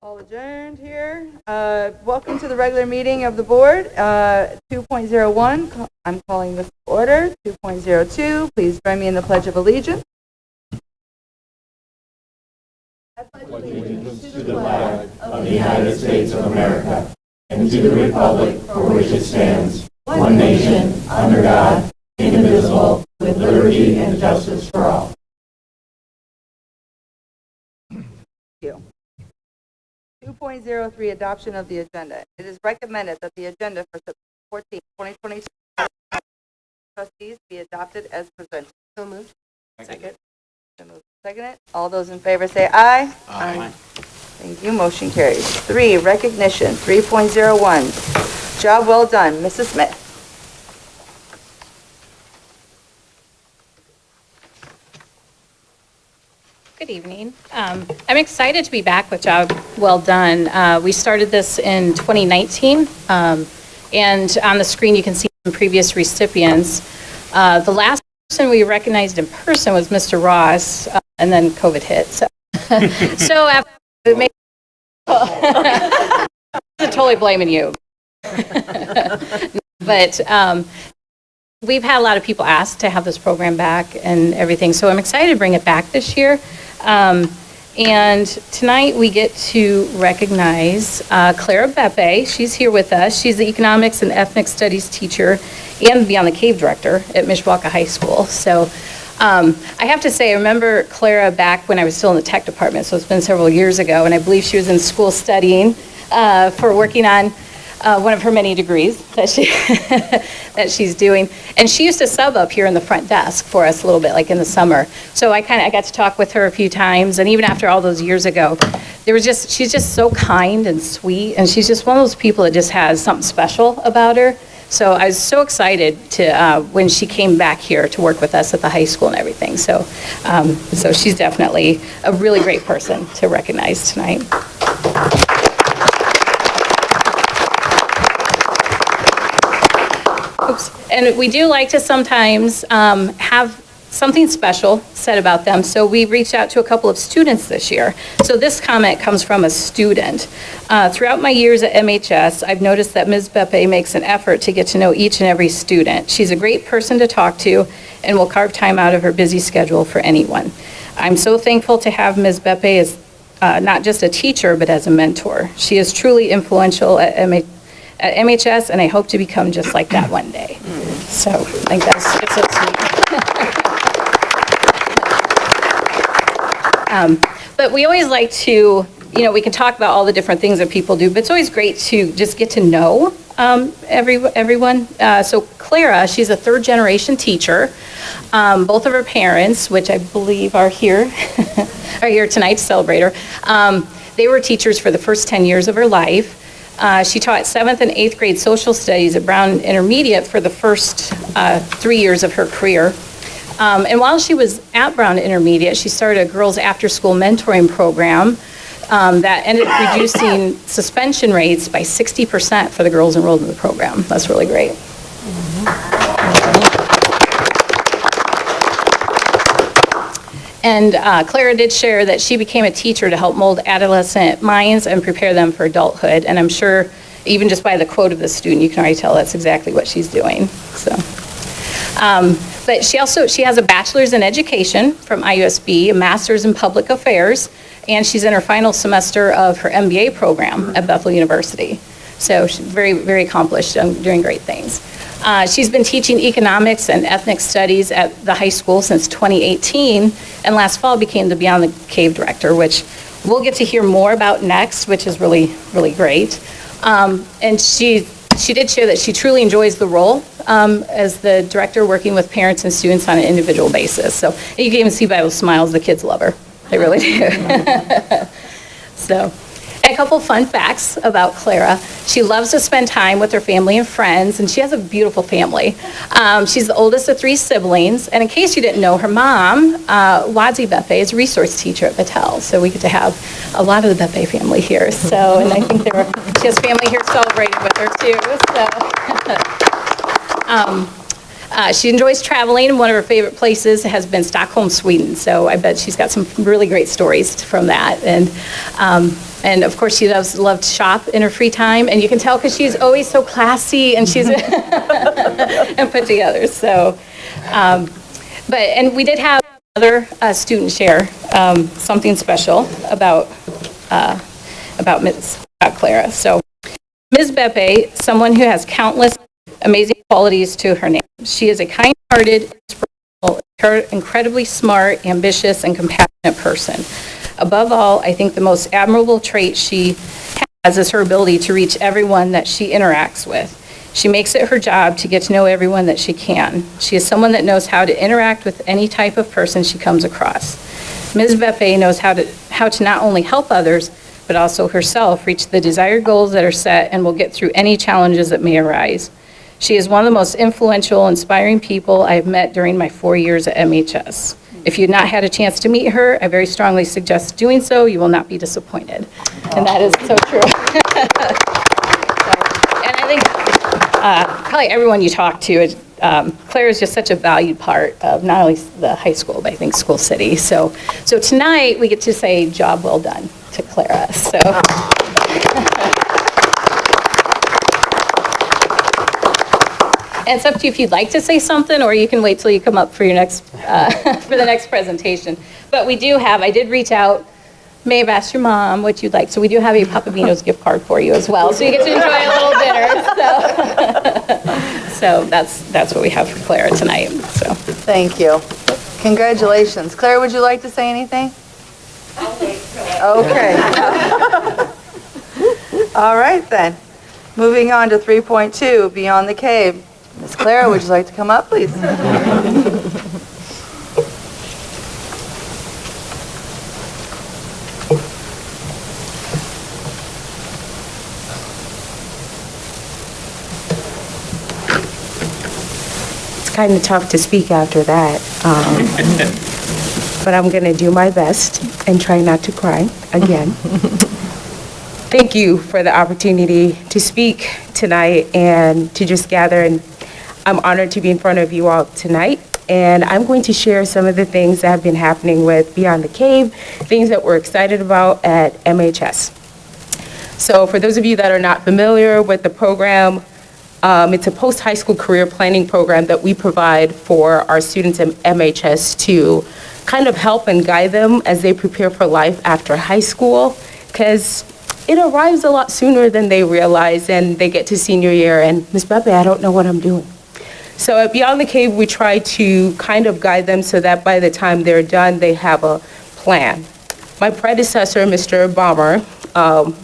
All adjourned here. Welcome to the regular meeting of the board. 2.01, I'm calling this to order. 2.02, please join me in the Pledge of Allegiance. I pledge allegiance to the flag of the United States of America and to the republic for which it stands, one nation, under God, indivisible, with liberty and justice for all. Thank you. 2.03, adoption of the agenda. It is recommended that the agenda for September 14, 2022 trustees be adopted as presented. So moved. Second. Second. All those in favor say aye. Aye. Thank you. Motion carries. 3, recognition. 3.01, job well done. Mrs. Smith. Good evening. I'm excited to be back with Job Well Done. We started this in 2019, and on the screen you can see some previous recipients. The last person we recognized in person was Mr. Ross, and then COVID hit. So after I'm totally blaming you. But we've had a lot of people ask to have this program back and everything, so I'm excited to bring it back this year. And tonight we get to recognize Clara Beppe. She's here with us. She's the Economics and Ethnic Studies teacher and Beyond the Cave director at Mishawaka High School. So I have to say, I remember Clara back when I was still in the tech department, so it's been several years ago, and I believe she was in school studying for working on one of her many degrees that that she's doing. And she used to sub up here in the front desk for us a little bit, like in the summer. So I got to talk with her a few times, and even after all those years ago, she's just so kind and sweet, and she's just one of those people that just has something special about her. So I was so excited to when she came back here to work with us at the high school and everything. So she's definitely a really great person to recognize tonight. Oops. And we do like to sometimes have something special said about them. So we reached out to a couple of students this year. So this comment comes from a student. Throughout my years at MHS, I've noticed that Ms. Beppe makes an effort to get to know each and every student. She's a great person to talk to and will carve time out of her busy schedule for anyone. I'm so thankful to have Ms. Beppe as not just a teacher, but as a mentor. She is truly influential at MHS, and I hope to become just like that one day. So I think it's so sweet. But we always like to, we can talk about all the different things that people do, but it's always great to just get to know everyone. So Clara, she's a third generation teacher. Both of her parents, which I believe are here, are here tonight to celebrate her. They were teachers for the first 10 years of her life. She taught 7th and 8th grade social studies at Brown Intermediate for the first 3 years of her career. And while she was at Brown Intermediate, she started a girls after-school mentoring program that ended up reducing suspension rates by 60% for the girls enrolled in the program. That's really great. And Clara did share that she became a teacher to help mold adolescent minds and prepare them for adulthood. And I'm sure, even just by the quote of the student, you can already tell that's exactly what she's doing. So, but she has a bachelor's in education from IUSB, a master's in public affairs, and she's in her final semester of her MBA program at Bethel University. So she's very, very accomplished, doing great things. She's been teaching economics and ethnic studies at the high school since 2018, and last fall became the Beyond the Cave director, which we'll get to hear more about next, which is really, really great. And she did share that she truly enjoys the role as the director, working with parents and students on an individual basis. So you can even see by those smiles, the kids love her. They really do. So. A couple fun facts about Clara. She loves to spend time with her family and friends, and she has a beautiful family. She's the oldest of 3 siblings, and in case you didn't know, her mom, Wadzi Beppe, is a resource teacher at Battelle, so we get to have a lot of the Beppe family here. So, and I think she has family here celebrating with her too. So, she enjoys traveling, and one of her favorite places has been Stockholm, Sweden. So I bet she's got some really great stories from that. And And of course, she loved to shop in her free time, and you can tell because she's always so classy and she's and put together. So, and we did have another student share something special about Ms. Clara. So, Ms. Beppe, someone who has countless amazing qualities to her name. She is a kind-hearted, incredibly smart, ambitious, and compassionate person. Above all, I think the most admirable trait she has is her ability to reach everyone that she interacts with. She makes it her job to get to know everyone that she can. She is someone that knows how to interact with any type of person she comes across. Ms. Beppe knows how to not only help others, but also herself reach the desired goals that are set and will get through any challenges that may arise. She is one of the most influential, inspiring people I have met during my 4 years at MHS. If you've not had a chance to meet her, I very strongly suggest doing so. You will not be disappointed. And that is so true. And I think probably everyone you talk to, Claire is just such a valued part of not only the high school, but I think School City. So tonight we get to say job well done to Clara. So. And it's up to you if you'd like to say something, or you can wait till you come up for your next, for the next presentation. But we do have, I did reach out, may have asked your mom what you'd like. So we do have a Papavino's gift card for you as well. So you get to enjoy a little dinner. So that's what we have for Clara tonight. So Thank you. Congratulations. Claire, would you like to say anything? Okay. All right then. Moving on to 3.2, Beyond the Cave. Ms. Clara, would you like to come up, please? It's kind of tough to speak after that, but I'm going to do my best and try not to cry again. Thank you for the opportunity to speak tonight and to just gather, and I'm honored to be in front of you all tonight. And I'm going to share some of the things that have been happening with Beyond the Cave, things that we're excited about at MHS. So for those of you that are not familiar with the program, it's a post-high school career planning program that we provide for our students at MHS to kind of help and guide them as they prepare for life after high school, because it arrives a lot sooner than they realize, and they get to senior year and, Ms. Beppe, I don't know what I'm doing. So at Beyond the Cave, we try to kind of guide them so that by the time they're done, they have a plan. My predecessor, Mr. Balmer,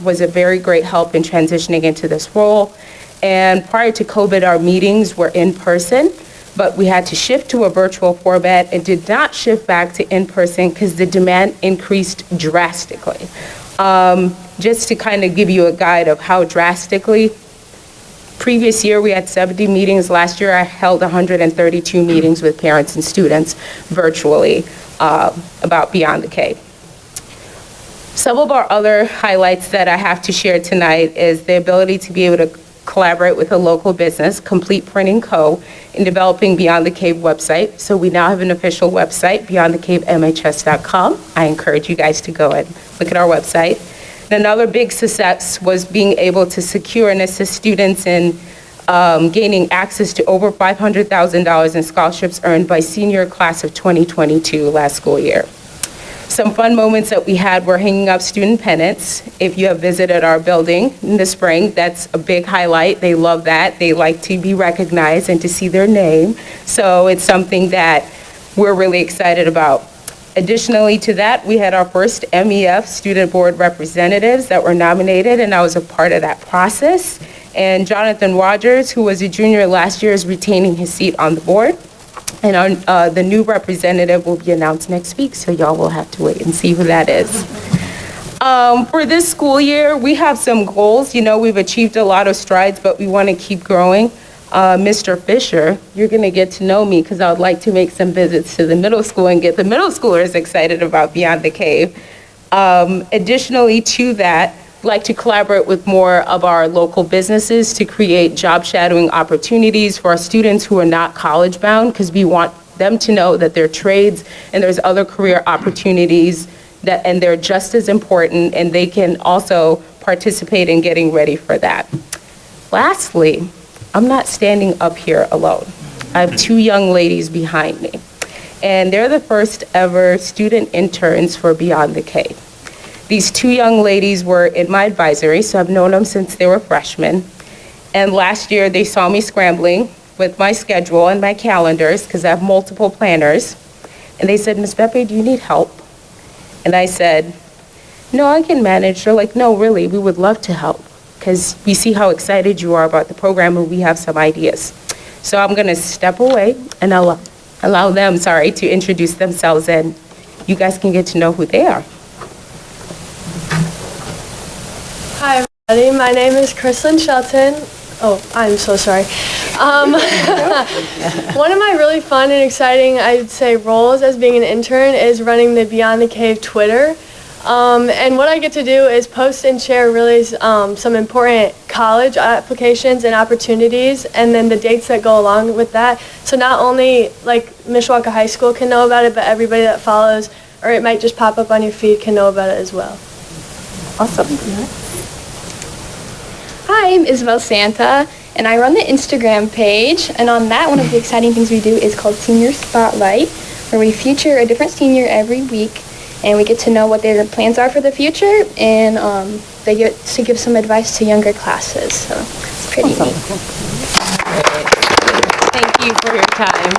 was a very great help in transitioning into this role. And prior to COVID, our meetings were in person, but we had to shift to a virtual format and did not shift back to in-person because the demand increased drastically. Just to kind of give you a guide of how drastically, previous year we had 70 meetings. Last year I held 132 meetings with parents and students virtually about Beyond the Cave. Some of our other highlights that I have to share tonight is the ability to be able to collaborate with a local business, Complete Printing Co., in developing Beyond the Cave website. So we now have an official website, beyondthecavemhs.com. I encourage you guys to go and look at our website. And another big success was being able to secure and assist students in gaining access to over $500,000 in scholarships earned by senior class of 2022 last school year. Some fun moments that we had were hanging up student pennants. If you have visited our building in the spring, that's a big highlight. They love that. They like to be recognized and to see their name. So it's something that we're really excited about. Additionally to that, we had our first MEF student board representatives that were nominated, and I was a part of that process. And Jonathan Rogers, who was a junior last year, is retaining his seat on the board. And the new representative will be announced next week, so y'all will have to wait and see who that is. For this school year, we have some goals. You know, we've achieved a lot of strides, but we want to keep growing. Mr. Fisher, you're going to get to know me because I would like to make some visits to the middle school and get the middle schoolers excited about Beyond the Cave. Additionally to that, I'd like to collaborate with more of our local businesses to create job shadowing opportunities for our students who are not college bound, because we want them to know that there are trades and there's other career opportunities and they're just as important, and they can also participate in getting ready for that. Lastly, I'm not standing up here alone. I have two young ladies behind me, and they're the first ever student interns for Beyond the K. These two young ladies were in my advisory, so I've known them since they were freshmen. And last year, they saw me scrambling with my schedule and my calendars, because I have multiple planners. And they said, "Ms. Beppe, do you need help?" And I said, "No, I can manage." They're like, "No, really, we would love to help, because we see how excited you are about the program, and we have some ideas." So I'm going to step away and allow them, to introduce themselves, and you guys can get to know who they are. Hi, everybody. My name is Chrislyn Shelton. Oh, I'm so sorry. One of my really fun and exciting, I'd say, roles as being an intern is running the Beyond the Cave Twitter. And what I get to do is post and share really some important college applications and opportunities, and then the dates that go along with that. So not only like Mishawaka High School can know about it, but everybody that follows, or it might just pop up on your feed, can know about it as well. Awesome. Hi, I'm Isabel Santa, and I run the Instagram page. And on that, one of the exciting things we do is called Senior Spotlight, where we feature a different senior every week, and we get to know what their plans are for the future, and they get to give some advice to younger classes. So it's pretty neat. Thank you for your time.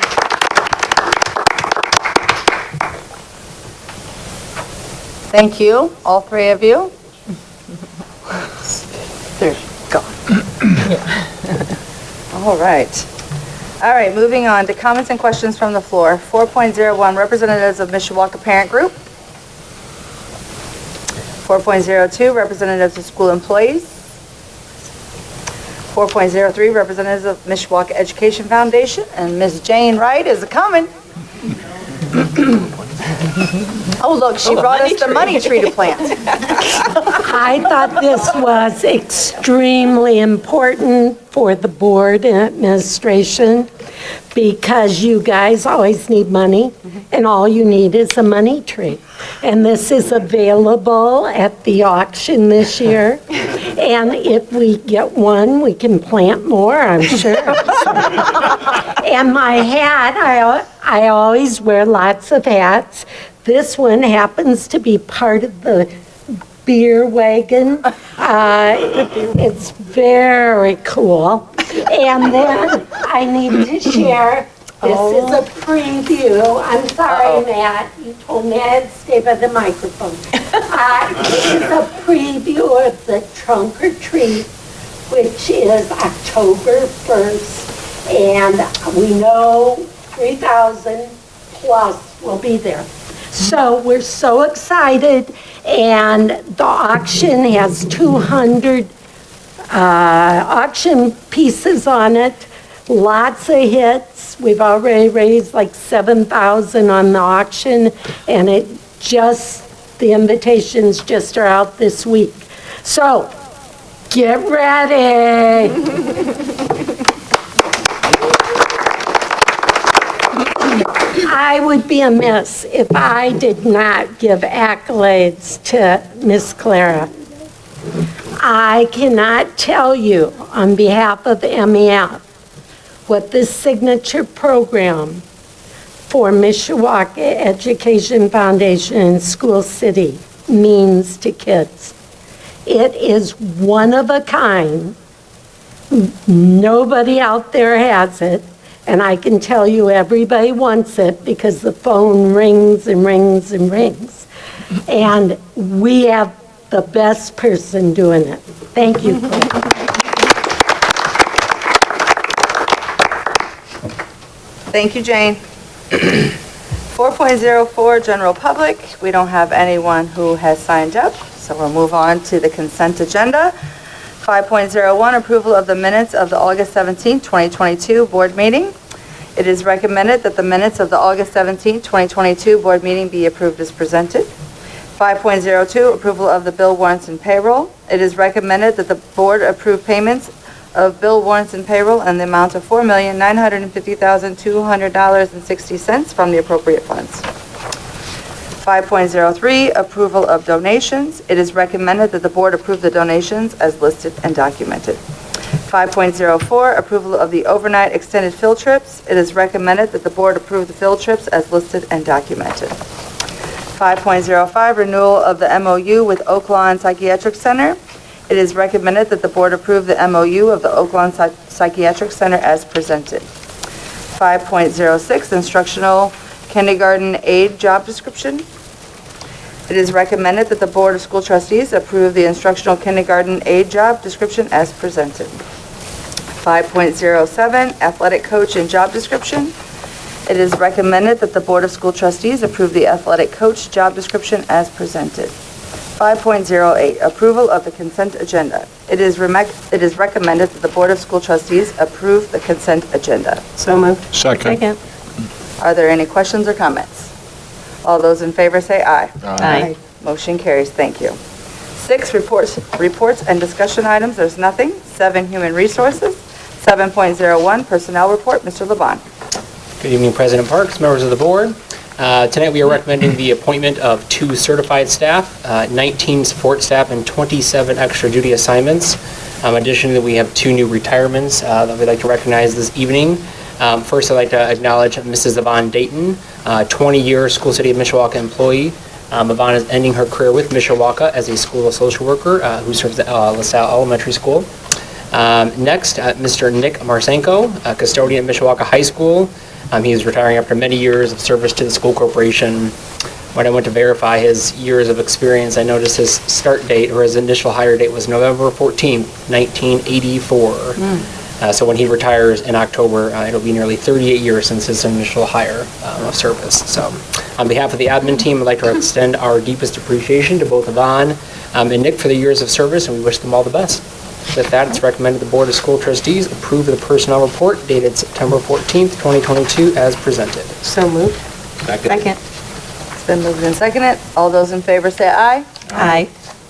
Thank you, all three of you. There you go. All right. All right, moving on to comments and questions from the floor. 4.01, representatives of Mishawaka Parent Group. 4.02, representatives of school employees. 4.03, representatives of Mishawaka Education Foundation. And Ms. Jane Wright is coming. Oh, look, she brought us the money tree to plant. I thought this was extremely important for the board and administration, because you guys always need money, and all you need is a money tree. And this is available at the auction this year. And if we get one, we can plant more, I'm sure. And my hat, I always wear lots of hats. This one happens to be part of the beer wagon. It's very cool. And then I need to share, this is a preview. I'm sorry, Matt, you told me I had to stay by the microphone. This is a preview of the trunk or treat, which is October 1st. And we know 3,000 plus will be there. So we're so excited, and the auction has 200 auction pieces on it, lots of hits. We've already raised like 7,000 on the auction, and the invitations just are out this week. So get ready. I would be amiss if I did not give accolades to Miss Clara. I cannot tell you on behalf of MEF what this signature program for Mishawaka Education Foundation in School City means to kids. It is one of a kind. Nobody out there has it. And I can tell you everybody wants it because the phone rings and rings and rings. And we have the best person doing it. Thank you. Thank you, Jane. 4.04, general public. We don't have anyone who has signed up, so we'll move on to the consent agenda. 5.01, approval of the minutes of the August 17, 2022 board meeting. It is recommended that the minutes of the August 17, 2022 board meeting be approved as presented. 5.02, approval of the bill warrants and payroll. It is recommended that the board approve payments of bill warrants and payroll in the amount of $4,950,200.60 from the appropriate funds. 5.03, approval of donations. It is recommended that the board approve the donations as listed and documented. 5.04, approval of the overnight extended field trips. It is recommended that the board approve the field trips as listed and documented. 5.05, renewal of the MOU with Oaklawn Psychiatric Center. It is recommended that the board approve the MOU of the Oaklawn Psychiatric Center as presented. 5.06, instructional kindergarten aide job description. It is recommended that the Board of School Trustees approve the instructional kindergarten aide job description as presented. 5.07, athletic coach and job description. It is recommended that the Board of School Trustees approve the athletic coach job description as presented. 5.08, approval of the consent agenda. It is recommended that the Board of School Trustees approve the consent agenda. So moved. Second. Are there any questions or comments? All those in favor say aye. Aye. Motion carries. Thank you. 6, reports and discussion items. There's nothing. 7, human resources. 7.01, personnel report. Mr. Laban. Good evening, President Parks, members of the board. Tonight we are recommending the appointment of 2 certified staff, 19 support staff, and 27 extra duty assignments. Additionally, we have 2 new retirements that we'd like to recognize this evening. First, I'd like to acknowledge Mrs. Yvonne Dayton, 20-year School City of Mishawaka employee. Yvonne is ending her career with Mishawaka as a school social worker who serves at LaSalle Elementary School. Next, Mr. Nick Marsenko, a custodian at Mishawaka High School. He is retiring after many years of service to the school corporation. When I went to verify his years of experience, I noticed his start date or his initial hire date was November 14th, 1984. So when he retires in October, it'll be nearly 38 years since his initial hire of service. So on behalf of the admin team, I'd like to extend our deepest appreciation to both Yvonne and Nick for their years of service, and we wish them all the best. With that, it's recommended the Board of School Trustees approve the personnel report dated September 14th, 2022 as presented. So moved. Second. It's been moved and seconded. All those in favor say aye. Aye.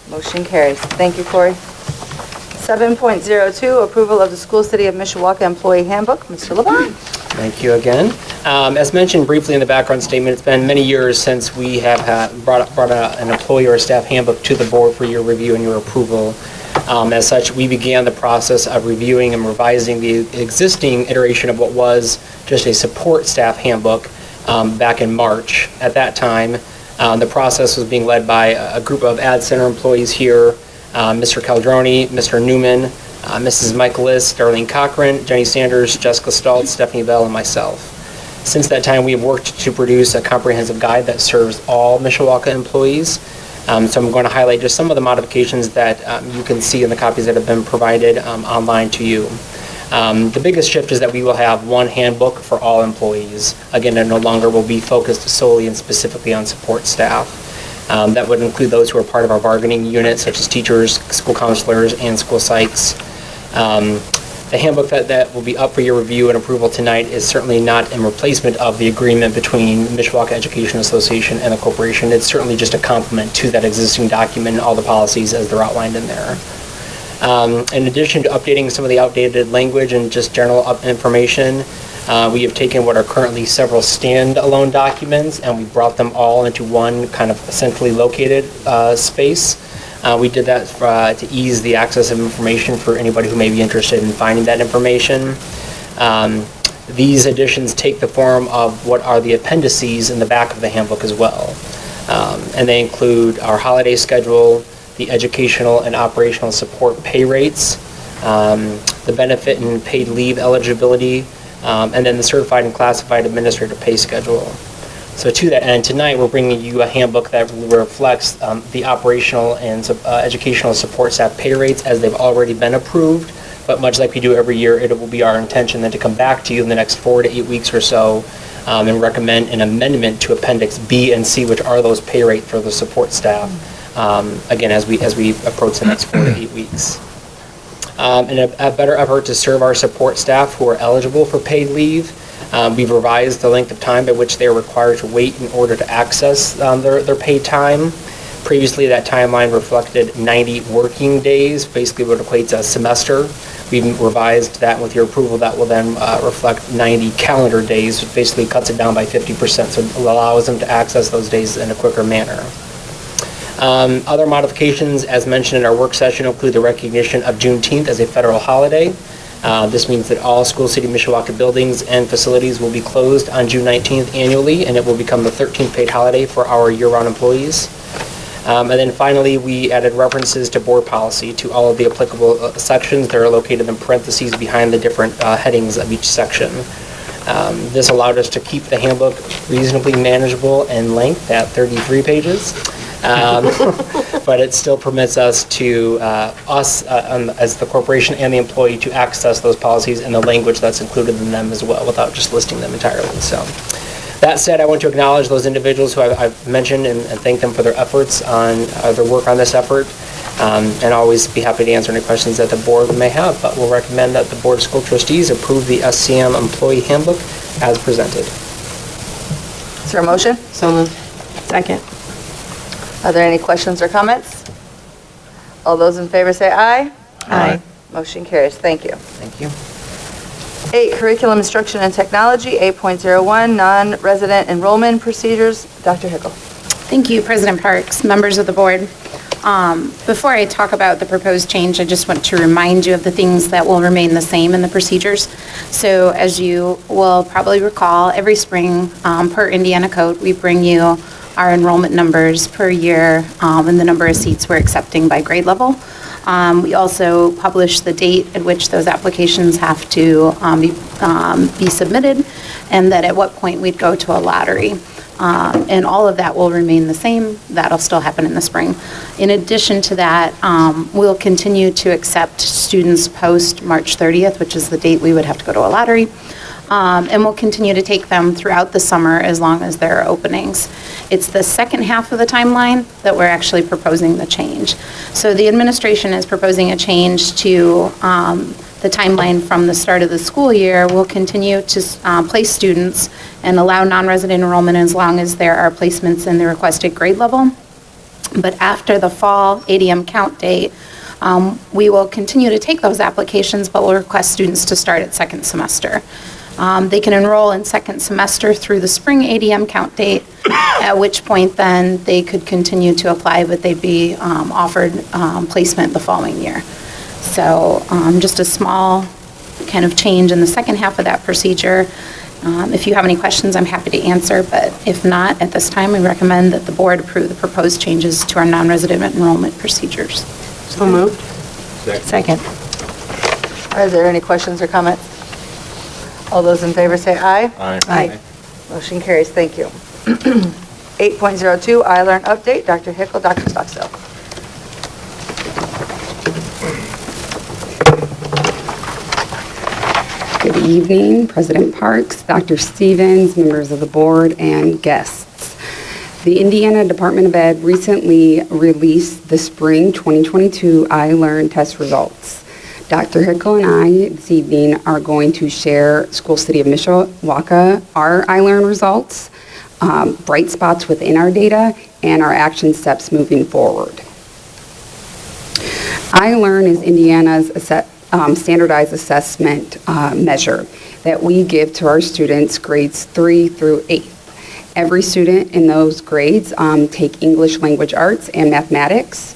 Motion carries. Thank you, Corey. 7.02, approval of the School City of Mishawaka Employee Handbook. Mr. Laban. Thank you again. As mentioned briefly in the background statement, it's been many years since we have brought an employee or staff handbook to the board for your review and your approval. As such, we began the process of reviewing and revising the existing iteration of what was just a support staff handbook back in March. At that time, the process was being led by a group of Ad Center employees here, Mr. Caldroni, Mr. Newman, Mrs. Michaelis, Darlene Cochran, Jenny Sanders, Jessica Stoltz, Stephanie Bell, and myself. Since that time, we have worked to produce a comprehensive guide that serves all Mishawaka employees. So I'm going to highlight just some of the modifications that you can see in the copies that have been provided online to you. The biggest shift is that we will have one handbook for all employees. Again, it no longer will be focused solely and specifically on support staff. That would include those who are part of our bargaining unit, such as teachers, school counselors, and school psychs. The handbook that will be up for your review and approval tonight is certainly not in replacement of the agreement between Mishawaka Education Association and the corporation. It's certainly just a complement to that existing document and all the policies as they're outlined in there. In addition to updating some of the outdated language and just general information, we have taken what are currently several standalone documents and we brought them all into one kind of centrally located space. We did that to ease the access of information for anybody who may be interested in finding that information. These additions take the form of what are the appendices in the back of the handbook as well. And they include our holiday schedule, the educational and operational support pay rates, the benefit and paid leave eligibility, and then the certified and classified administrative pay schedule. So to that end, tonight we're bringing you a handbook that reflects the operational and educational support staff pay rates as they've already been approved. But much like we do every year, it will be our intention then to come back to you in the next 4 to 8 weeks or so and recommend an amendment to Appendix B and C, which are those pay rate for the support staff. Again, as we approach the next 4 to 8 weeks. In a better effort to serve our support staff who are eligible for paid leave, we've revised the length of time by which they are required to wait in order to access their paid time. Previously, that timeline reflected 90 working days, basically what equates a semester. We've revised that, and with your approval, that will then reflect 90 calendar days, which basically cuts it down by 50%, so it allows them to access those days in a quicker manner. Other modifications, as mentioned in our work session, include the recognition of Juneteenth as a federal holiday. This means that all School City Mishawaka buildings and facilities will be closed on June 19th annually, and it will become the 13th paid holiday for our year-round employees. And then finally, we added references to board policy to all of the applicable sections that are located in parentheses behind the different headings of each section. This allowed us to keep the handbook reasonably manageable in length at 33 pages. But it still permits us to, as the corporation and the employee, to access those policies and the language that's included in them as well, without just listing them entirely. So, that said, I want to acknowledge those individuals who I've mentioned and thank them for their efforts on their work on this effort, and always be happy to answer any questions that the board may have. But we'll recommend that the Board of School Trustees approve the SCM Employee Handbook as presented. Is there a motion? So moved. Second. Are there any questions or comments? All those in favor say aye. Aye. Motion carries. Thank you. Thank you. 8, Curriculum Instruction and Technology, 8.01, Non-Resident Enrollment Procedures. Dr. Hickle. Thank you, President Parks, members of the board. Before I talk about the proposed change, I just want to remind you of the things that will remain the same in the procedures. So as you will probably recall, every spring, per Indiana code, we bring you our enrollment numbers per year and the number of seats we're accepting by grade level. We also publish the date at which those applications have to be submitted, and that at what point we'd go to a lottery. And all of that will remain the same. That'll still happen in the spring. In addition to that, we'll continue to accept students post March 30th, which is the date we would have to go to a lottery. And we'll continue to take them throughout the summer as long as there are openings. It's the second half of the timeline that we're actually proposing the change. So the administration is proposing a change to the timeline from the start of the school year. We'll continue to place students and allow non-resident enrollment as long as there are placements in the requested grade level. But after the fall ADM count date, we will continue to take those applications, but we'll request students to start at second semester. They can enroll in second semester through the spring ADM count date, at which point then they could continue to apply, but they'd be offered placement the following year. So just a small kind of change in the second half of that procedure. If you have any questions, I'm happy to answer, but if not, at this time, we recommend that the board approve the proposed changes to our non-resident enrollment procedures. So moved. Second. Are there any questions or comments? All those in favor say aye. Aye. Motion carries. Thank you. 8.02, iLearn update. Dr. Hickle, Dr. Stockstill. Good evening, President Parks, Dr. Stevens, members of the board, and guests. The Indiana Department of Ed recently released the spring 2022 iLearn test results. Dr. Hickle and I this evening are going to share School City of Mishawaka, our iLearn results, bright spots within our data, and our action steps moving forward. iLearn is Indiana's standardized assessment measure that we give to our students grades 3 through 8. Every student in those grades take English language arts and mathematics.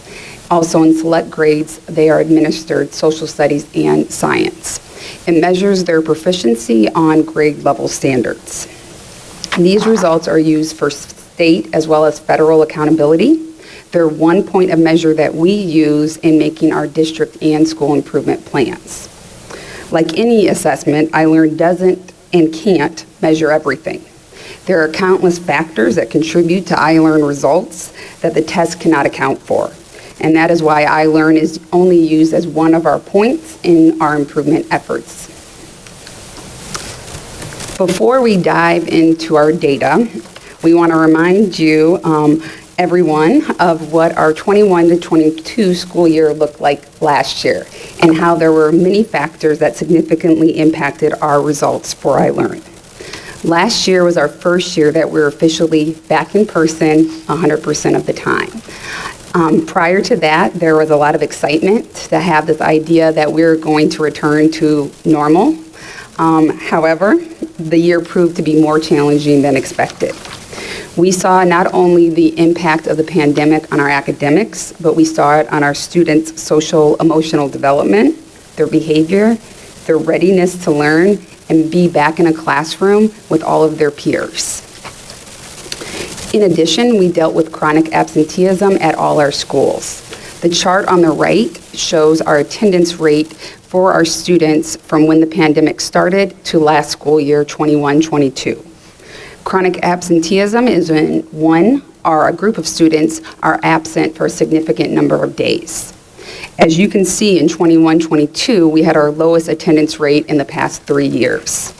Also in select grades, they are administered social studies and science. It measures their proficiency on grade level standards. These results are used for state as well as federal accountability. They're one point of measure that we use in making our district and school improvement plans. Like any assessment, iLearn doesn't and can't measure everything. There are countless factors that contribute to iLearn results that the test cannot account for. And that is why iLearn is only used as one of our points in our improvement efforts. Before we dive into our data, we want to remind you, everyone, of what our 21 to 22 school year looked like last year and how there were many factors that significantly impacted our results for iLearn. Last year was our first year that we were officially back in person 100% of the time. Prior to that, there was a lot of excitement to have this idea that we're going to return to normal. However, the year proved to be more challenging than expected. We saw not only the impact of the pandemic on our academics, but we saw it on our students' social emotional development, their behavior, their readiness to learn and be back in a classroom with all of their peers. In addition, we dealt with chronic absenteeism at all our schools. The chart on the right shows our attendance rate for our students from when the pandemic started to last school year 21-22. Chronic absenteeism is when one or a group of students are absent for a significant number of days. As you can see in 21-22, we had our lowest attendance rate in the past 3 years.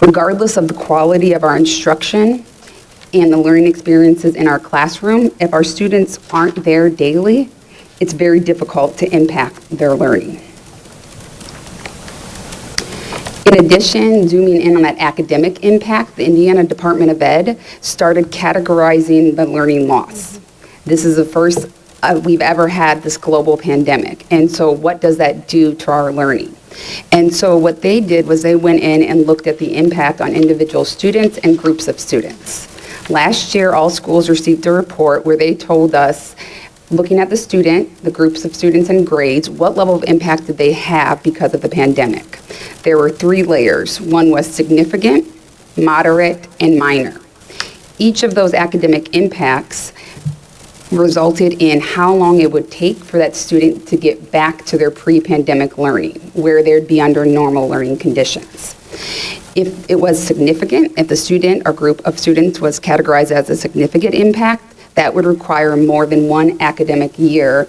Regardless of the quality of our instruction and the learning experiences in our classroom, if our students aren't there daily, it's very difficult to impact their learning. In addition, zooming in on that academic impact, the Indiana Department of Ed started categorizing the learning loss. This is the first we've ever had this global pandemic. And so what does that do to our learning? And so what they did was they went in and looked at the impact on individual students and groups of students. Last year, all schools received a report where they told us, looking at the student, the groups of students and grades, what level of impact did they have because of the pandemic? There were 3 layers. One was significant, moderate, and minor. Each of those academic impacts resulted in how long it would take for that student to get back to their pre-pandemic learning, where they'd be under normal learning conditions. If it was significant, if the student or group of students was categorized as a significant impact, that would require more than 1 academic year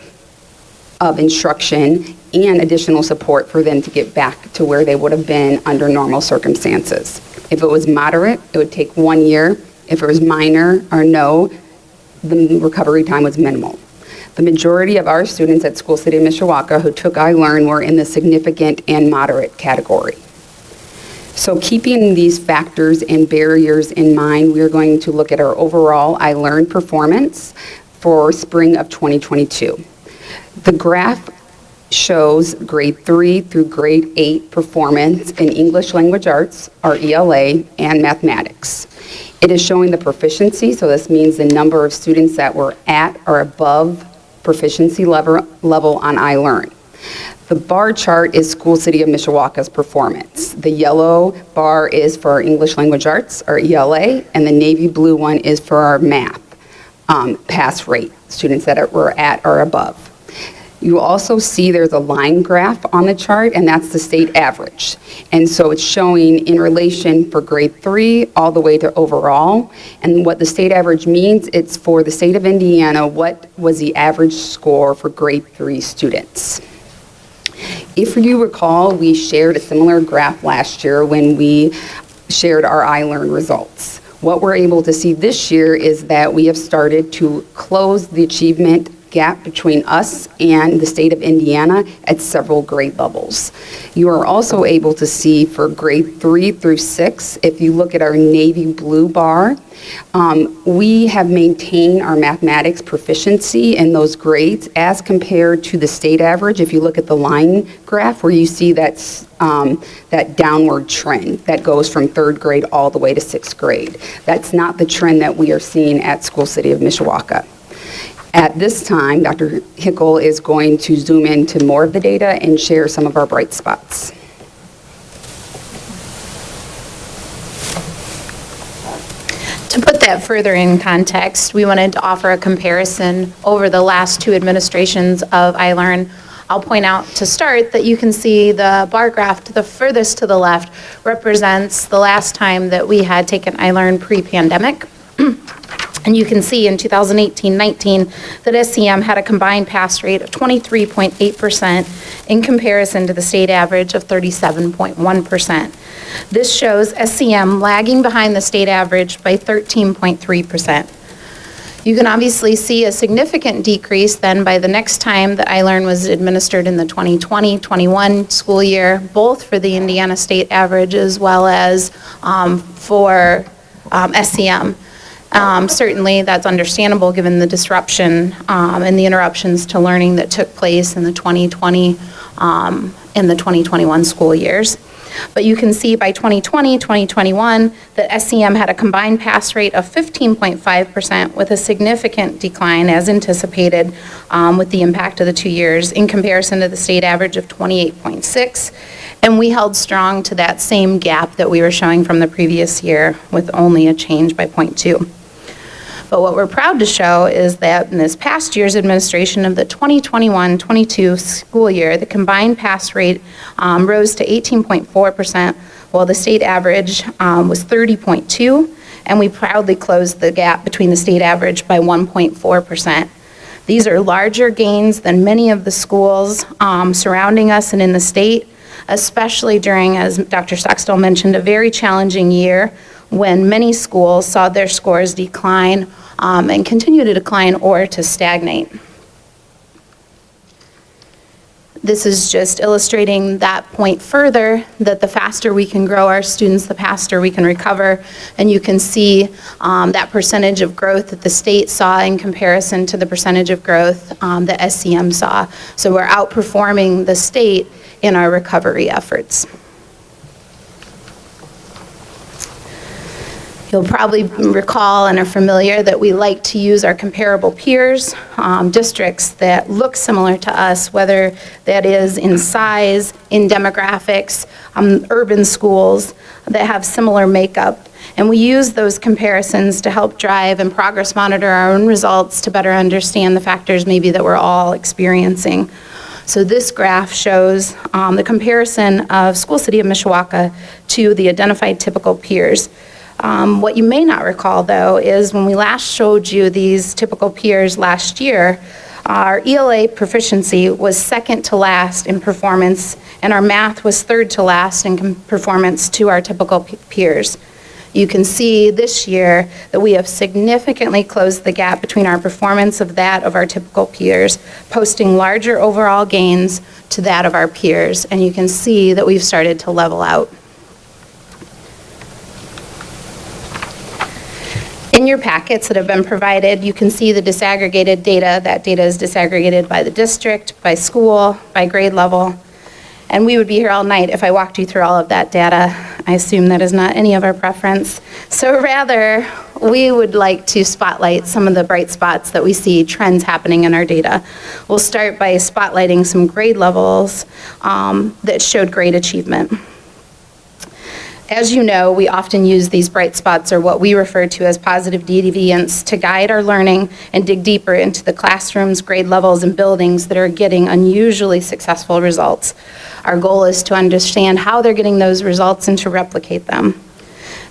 of instruction and additional support for them to get back to where they would have been under normal circumstances. If it was moderate, it would take 1 year. If it was minor or no, the recovery time was minimal. The majority of our students at School City of Mishawaka who took iLearn were in the significant and moderate category. So keeping these factors and barriers in mind, we are going to look at our overall iLearn performance for spring of 2022. The graph shows grade 3 through grade 8 performance in English Language Arts, or ELA, and mathematics. It is showing the proficiency, so this means the number of students that were at or above proficiency level on iLearn. The bar chart is School City of Mishawaka's performance. The yellow bar is for our English Language Arts, or ELA, and the navy blue one is for our math pass rate, students that were at or above. You also see there's a line graph on the chart, and that's the state average. And so it's showing in relation for grade 3 all the way to overall. And what the state average means, it's for the state of Indiana, what was the average score for grade 3 students. If you recall, we shared a similar graph last year when we shared our iLearn results. What we're able to see this year is that we have started to close the achievement gap between us and the state of Indiana at several grade levels. You are also able to see for grade 3 through 6, if you look at our navy blue bar, we have maintained our mathematics proficiency in those grades as compared to the state average. If you look at the line graph where you see that downward trend that goes from 3rd grade all the way to 6th grade. That's not the trend that we are seeing at School City of Mishawaka. At this time, Dr. Hickel is going to zoom into more of the data and share some of our bright spots. To put that further in context, we wanted to offer a comparison over the last 2 administrations of iLearn. I'll point out to start that you can see the bar graph to the furthest to the left represents the last time that we had taken iLearn pre-pandemic. And you can see in 2018-19 that SCM had a combined pass rate of 23.8% in comparison to the state average of 37.1%. This shows SCM lagging behind the state average by 13.3%. You can obviously see a significant decrease then by the next time that iLearn was administered in the 2020-21 school year, both for the Indiana state average as well as for SCM. Certainly, that's understandable given the disruption and the interruptions to learning that took place in the 2020 and the 2021 school years. But you can see by 2020, 2021, that SEM had a combined pass rate of 15.5% with a significant decline as anticipated with the impact of the 2 years in comparison to the state average of 28.6. And we held strong to that same gap that we were showing from the previous year with only a change by 0.2. But what we're proud to show is that in this past year's administration of the 2021-22 school year, the combined pass rate rose to 18.4%, while the state average was 30.2, and we proudly closed the gap between the state average by 1.4%. These are larger gains than many of the schools surrounding us and in the state, especially during, as Dr. Stockstill mentioned, a very challenging year when many schools saw their scores decline and continue to decline or to stagnate. This is just illustrating that point further, that the faster we can grow our students, the faster we can recover. And you can see that percentage of growth that the state saw in comparison to the percentage of growth that SEM saw. So we're outperforming the state in our recovery efforts. You'll probably recall and are familiar that we like to use our comparable peers, districts that look similar to us, whether that is in size, in demographics, urban schools that have similar makeup. And we use those comparisons to help drive and progress monitor our own results to better understand the factors maybe that we're all experiencing. So this graph shows the comparison of School City of Mishawaka to the identified typical peers. What you may not recall, though, is when we last showed you these typical peers last year, our ELA proficiency was second to last in performance, and our math was third to last in performance to our typical peers. You can see this year that we have significantly closed the gap between our performance of that of our typical peers, posting larger overall gains to that of our peers, and you can see that we've started to level out. In your packets that have been provided, you can see the disaggregated data. That data is disaggregated by the district, by school, by grade level. And we would be here all night if I walked you through all of that data. I assume that is not any of our preference. So rather, we would like to spotlight some of the bright spots that we see trends happening in our data. We'll start by spotlighting some grade levels that showed great achievement. As you know, we often use these bright spots, or what we refer to as positive deviance, to guide our learning and dig deeper into the classrooms, grade levels, and buildings that are getting unusually successful results. Our goal is to understand how they're getting those results and to replicate them.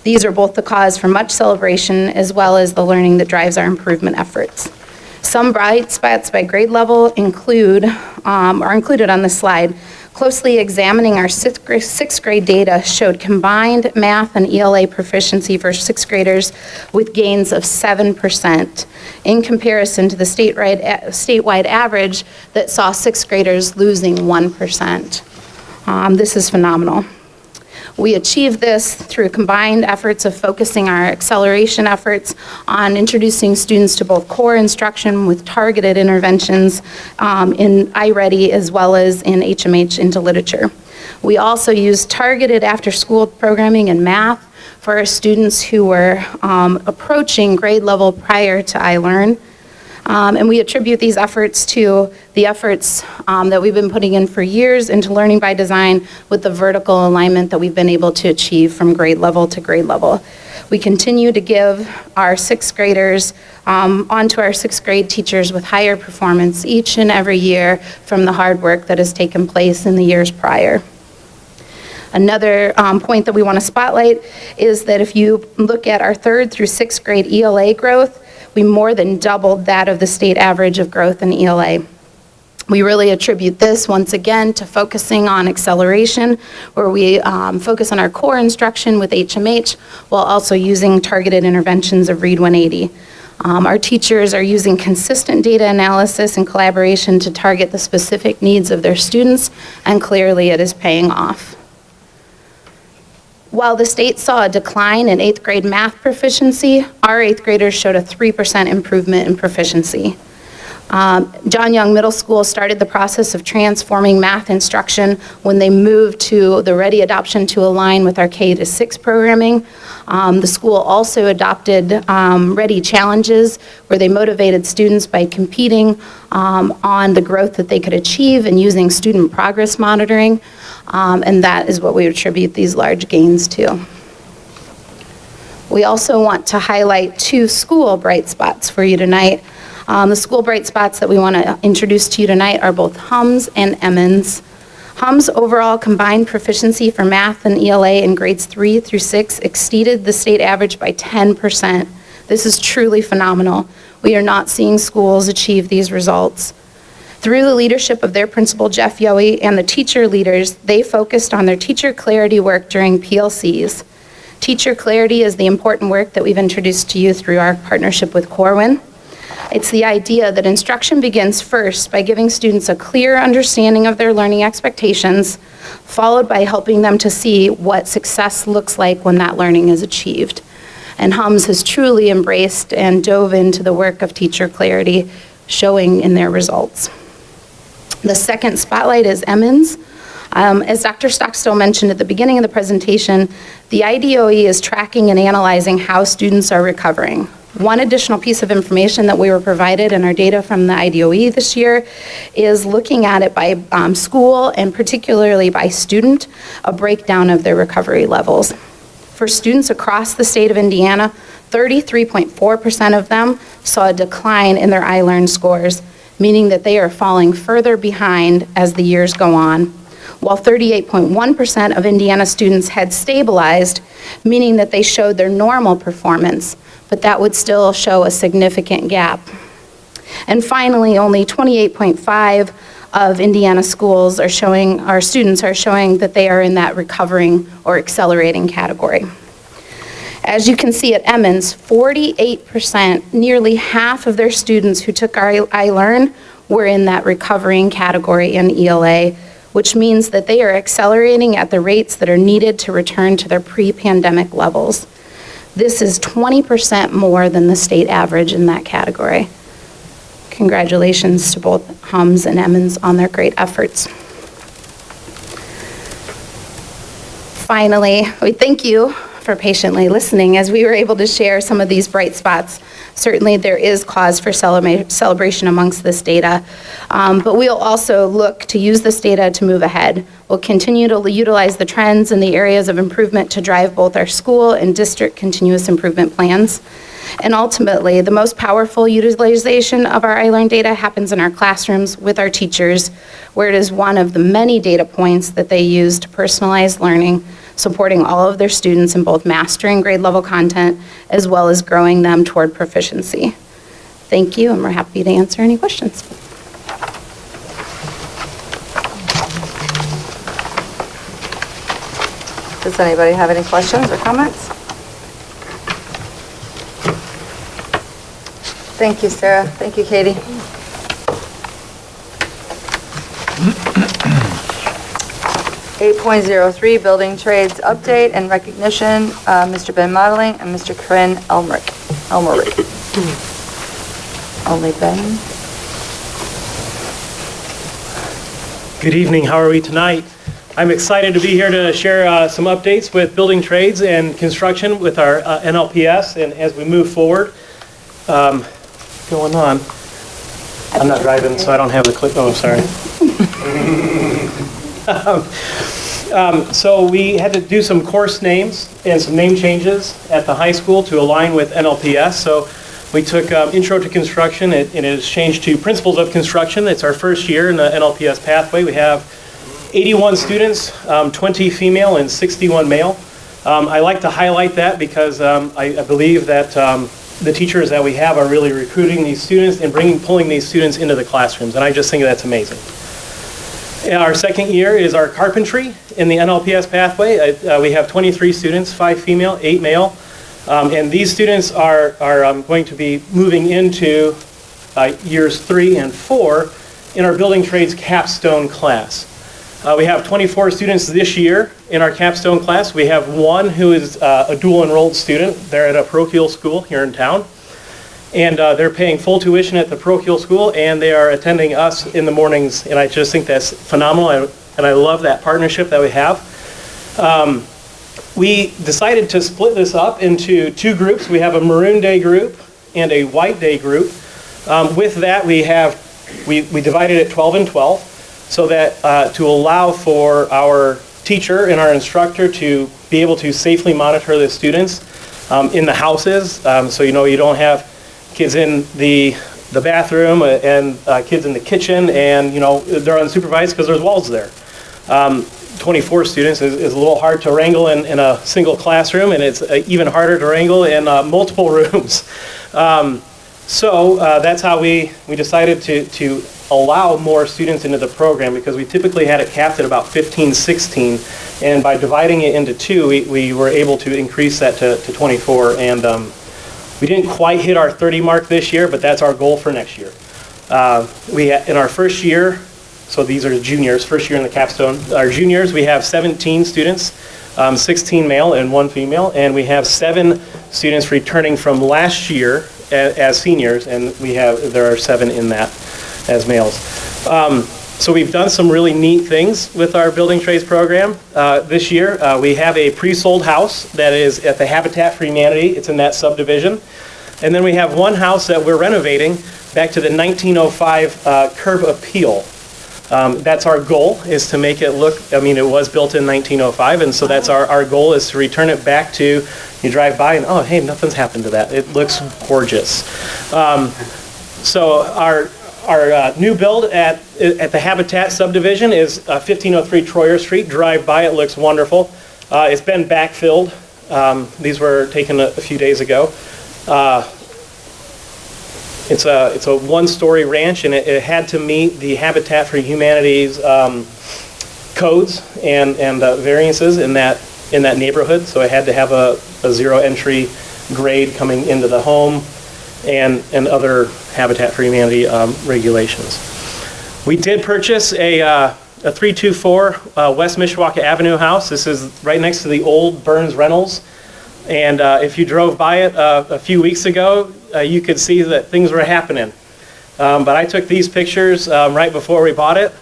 These are both the cause for much celebration as well as the learning that drives our improvement efforts. Some bright spots by grade level are included on this slide. Closely examining our sixth grade data showed combined math and ELA proficiency for sixth graders with gains of 7% in comparison to the statewide average that saw sixth graders losing 1%. This is phenomenal. We achieved this through combined efforts of focusing our acceleration efforts on introducing students to both core instruction with targeted interventions in iReady as well as in HMH into literature. We also used targeted after-school programming in math for our students who were approaching grade level prior to iLearn. And we attribute these efforts to the efforts that we've been putting in for years into learning by design with the vertical alignment that we've been able to achieve from grade level to grade level. We continue to give our sixth graders onto our sixth grade teachers with higher performance each and every year from the hard work that has taken place in the years prior. Another point that we want to spotlight is that if you look at our third through sixth grade ELA growth, we more than doubled that of the state average of growth in ELA. We really attribute this, once again, to focusing on acceleration, where we focus on our core instruction with HMH, while also using targeted interventions of Read 180. Our teachers are using consistent data analysis and collaboration to target the specific needs of their students, and clearly it is paying off. While the state saw a decline in 8th grade math proficiency, our 8th graders showed a 3% improvement in proficiency. John Young Middle School started the process of transforming math instruction when they moved to the Ready adoption to align with our K-6 programming. The school also adopted Ready challenges, where they motivated students by competing on the growth that they could achieve and using student progress monitoring, and that is what we attribute these large gains to. We also want to highlight 2 school bright spots for you tonight. The school bright spots that we want to introduce to you tonight are both Hums and Emmons. Hums' overall combined proficiency for math and ELA in grades 3 through 6 exceeded the state average by 10%. This is truly phenomenal. We are not seeing schools achieve these results. Through the leadership of their principal, Jeff Yohe, and the teacher leaders, they focused on their teacher clarity work during PLCs. Teacher clarity is the important work that we've introduced to you through our partnership with Corwin. It's the idea that instruction begins first by giving students a clear understanding of their learning expectations, followed by helping them to see what success looks like when that learning is achieved. And Hums has truly embraced and dove into the work of teacher clarity, showing in their results. The second spotlight is Emmons. As Dr. Stockstill mentioned at the beginning of the presentation, the IDOE is tracking and analyzing how students are recovering. One additional piece of information that we were provided in our data from the IDOE this year is looking at it by school and particularly by student, a breakdown of their recovery levels. For students across the state of Indiana, 33.4% of them saw a decline in their iLearn scores, meaning that they are falling further behind as the years go on, while 38.1% of Indiana students had stabilized, meaning that they showed their normal performance, but that would still show a significant gap. And finally, only 28.5% of Indiana schools are showing, our students are showing that they are in that recovering or accelerating category. As you can see at Emmons, 48%, nearly half of their students who took our iLearn were in that recovering category in ELA, which means that they are accelerating at the rates that are needed to return to their pre-pandemic levels. This is 20% more than the state average in that category. Congratulations to both Hums and Emmons on their great efforts. Finally, we thank you for patiently listening as we were able to share some of these bright spots. Certainly there is cause for celebration amongst this data, but we'll also look to use this data to move ahead. We'll continue to utilize the trends and the areas of improvement to drive both our school and district continuous improvement plans. And ultimately, the most powerful utilization of our iLearn data happens in our classrooms with our teachers, where it is one of the many data points that they use to personalize learning, supporting all of their students in both mastering grade level content as well as growing them toward proficiency. Thank you, and we're happy to answer any questions. Does anybody have any questions or comments? Thank you, Sarah. Thank you, Katie. Eight 8.03, Building Trades Update and Recognition, Mr. Ben Modeling and Mr. Corinne Elmerick. Only Ben. Good evening. How are we tonight? I'm excited to be here to share some updates with building trades and construction with our NLPS, and as we move forward, going on. I'm not driving, so I don't have the clip. Oh, sorry. So we had to do some course names and some name changes at the high school to align with NLPS. So we took Intro to Construction, and it is changed to Principles of Construction. It's our first year in the NLPS pathway. We have 81 students, 20 female and 61 male. I like to highlight that because I believe that the teachers that we have are really recruiting these students and pulling these students into the classrooms, and I just think that's amazing. Our second year is our carpentry in the NLPS pathway. We have 23 students, 5 female, 8 male, and these students are going to be moving into years 3 and 4 in our building trades capstone class. We have 24 students this year in our capstone class. We have one who is a dual enrolled student. They're at a parochial school here in town. And they're paying full tuition at the parochial school, and they are attending us in the mornings. And I just think that's phenomenal, and I love that partnership that we have. We decided to split this up into two groups. We have a Maroon Day group and a White Day group. With that, we divided it 12 and 12. So that to allow for our teacher and our instructor to be able to safely monitor the students in the houses. So you don't have kids in the bathroom and kids in the kitchen, and they're unsupervised because there's walls there. 24 students is a little hard to wrangle in a single classroom, and it's even harder to wrangle in multiple rooms. So that's how we decided to allow more students into the program, because we typically had it capped at about 15, 16, and by dividing it into two, we were able to increase that to 24, and we didn't quite hit our 30 mark this year, but that's our goal for next year. In our first year, so these are juniors, first year in the capstone, our juniors, we have 17 students, 16 male and 1 female, and we have 7 students returning from last year as seniors, and there are 7 in that as males. So we've done some really neat things with our building trades program this year. We have a pre-sold house that is at the Habitat for Humanity. It's in that subdivision. And then we have one house that we're renovating back to the 1905 curb appeal. That's our goal, is to make it look, it was built in 1905, and so that's our goal, is to return it back to, you drive by and, oh, hey, nothing's happened to that. It looks gorgeous. So our new build at the Habitat subdivision is 1503 Troyer Street. Drive by, it looks wonderful. It's been backfilled. These were taken a few days ago. It's a one-story ranch, and it had to meet the Habitat for Humanity's codes and variances in that neighborhood. So it had to have a zero entry grade coming into the home, and other Habitat for Humanity regulations. We did purchase a 324 West Mishawaka Avenue house. This is right next to the old Burns Reynolds. And if you drove by it a few weeks ago, you could see that things were happening. But I took these pictures right before we bought it,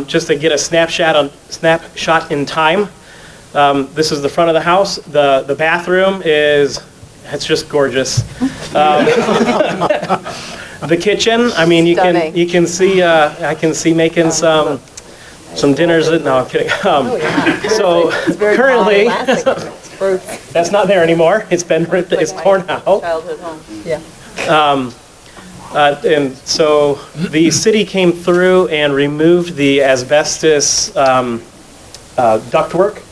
just to get a snapshot in time. This is the front of the house. The bathroom it's just gorgeous. The kitchen, you can see, I can see making some dinners. No, I'm kidding. So currently, that's not there anymore. It's been ripped. It's torn out. Childhood home. Yeah. And so the city came through and removed the asbestos ductwork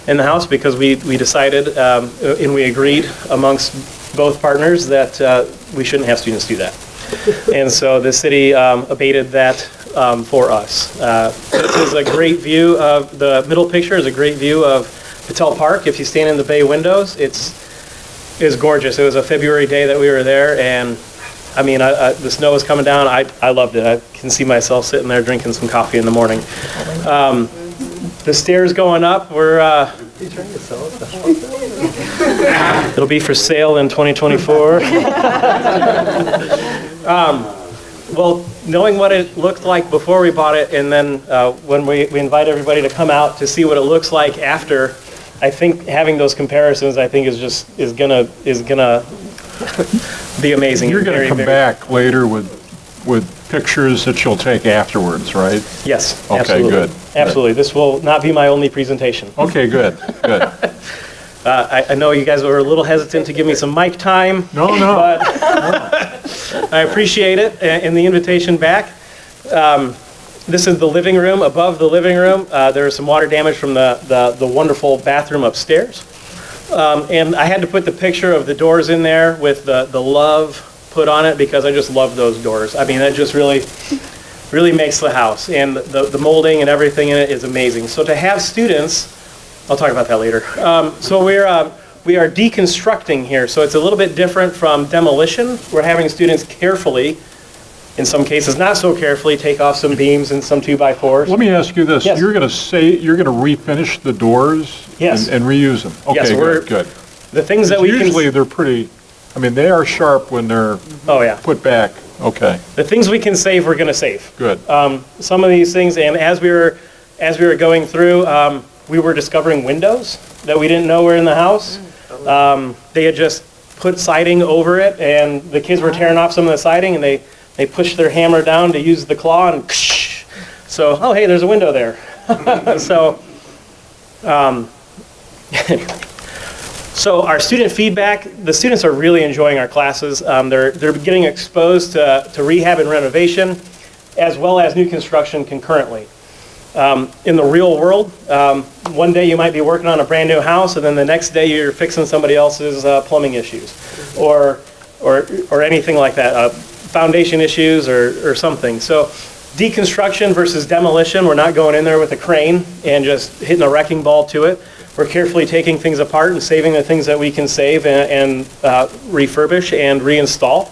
in the house, because we decided and we agreed amongst both partners that we shouldn't have students do that. And so the city abated that for us. This is a great view of, the middle picture is a great view of Patel Park. If you stand in the bay windows, it's gorgeous. It was a February day that we were there, and the snow was coming down. I loved it. I can see myself sitting there drinking some coffee in the morning. The stairs going up, it'll be for sale in 2024. Well, knowing what it looked like before we bought it, and then when we invite everybody to come out to see what it looks like after, I think having those comparisons, I think is gonna be amazing. You're going to come back later with pictures that you'll take afterwards, right? Yes, Okay, absolutely. good. Absolutely. This will not be my only presentation. Okay, good. I know you guys were a little hesitant to give me some mic time. No. But I appreciate it and the invitation back. This is the living room. Above the living room, there is some water damage from the wonderful bathroom upstairs. And I had to put the picture of the doors in there with the love put on it, because I just love those doors. That just really makes the house. And the molding and everything in it is amazing. So to have students, I'll talk about that later. So we are deconstructing here. So it's a little bit different from demolition. We're having students carefully in some cases not so carefully, take off some beams and some 2x4s. Let me ask you this. Yes. You're going to refinish the doors? Yes. And reuse them? Yes, Okay, we're- good. The things that we can... Usually they're pretty, I mean, they are sharp when they're Oh, yeah. put back. Okay, The things we can save, we're going to save. good. Some of these things, and as we were going through, we were discovering windows that we didn't know were in the house. They had just put siding over it, and the kids were tearing off some of the siding, and they pushed their hammer down to use the claw, and so, oh, hey, there's a window there. So, so our student feedback, the students are really enjoying our classes. They're getting exposed to rehab and renovation, as well as new construction concurrently. In the real world, one day you might be working on a brand new house, and then the next day you're fixing somebody else's plumbing issues, or anything like that, foundation issues or something. So deconstruction versus demolition, we're not going in there with a crane and just hitting a wrecking ball to it. We're carefully taking things apart and saving the things that we can save and refurbish and reinstall.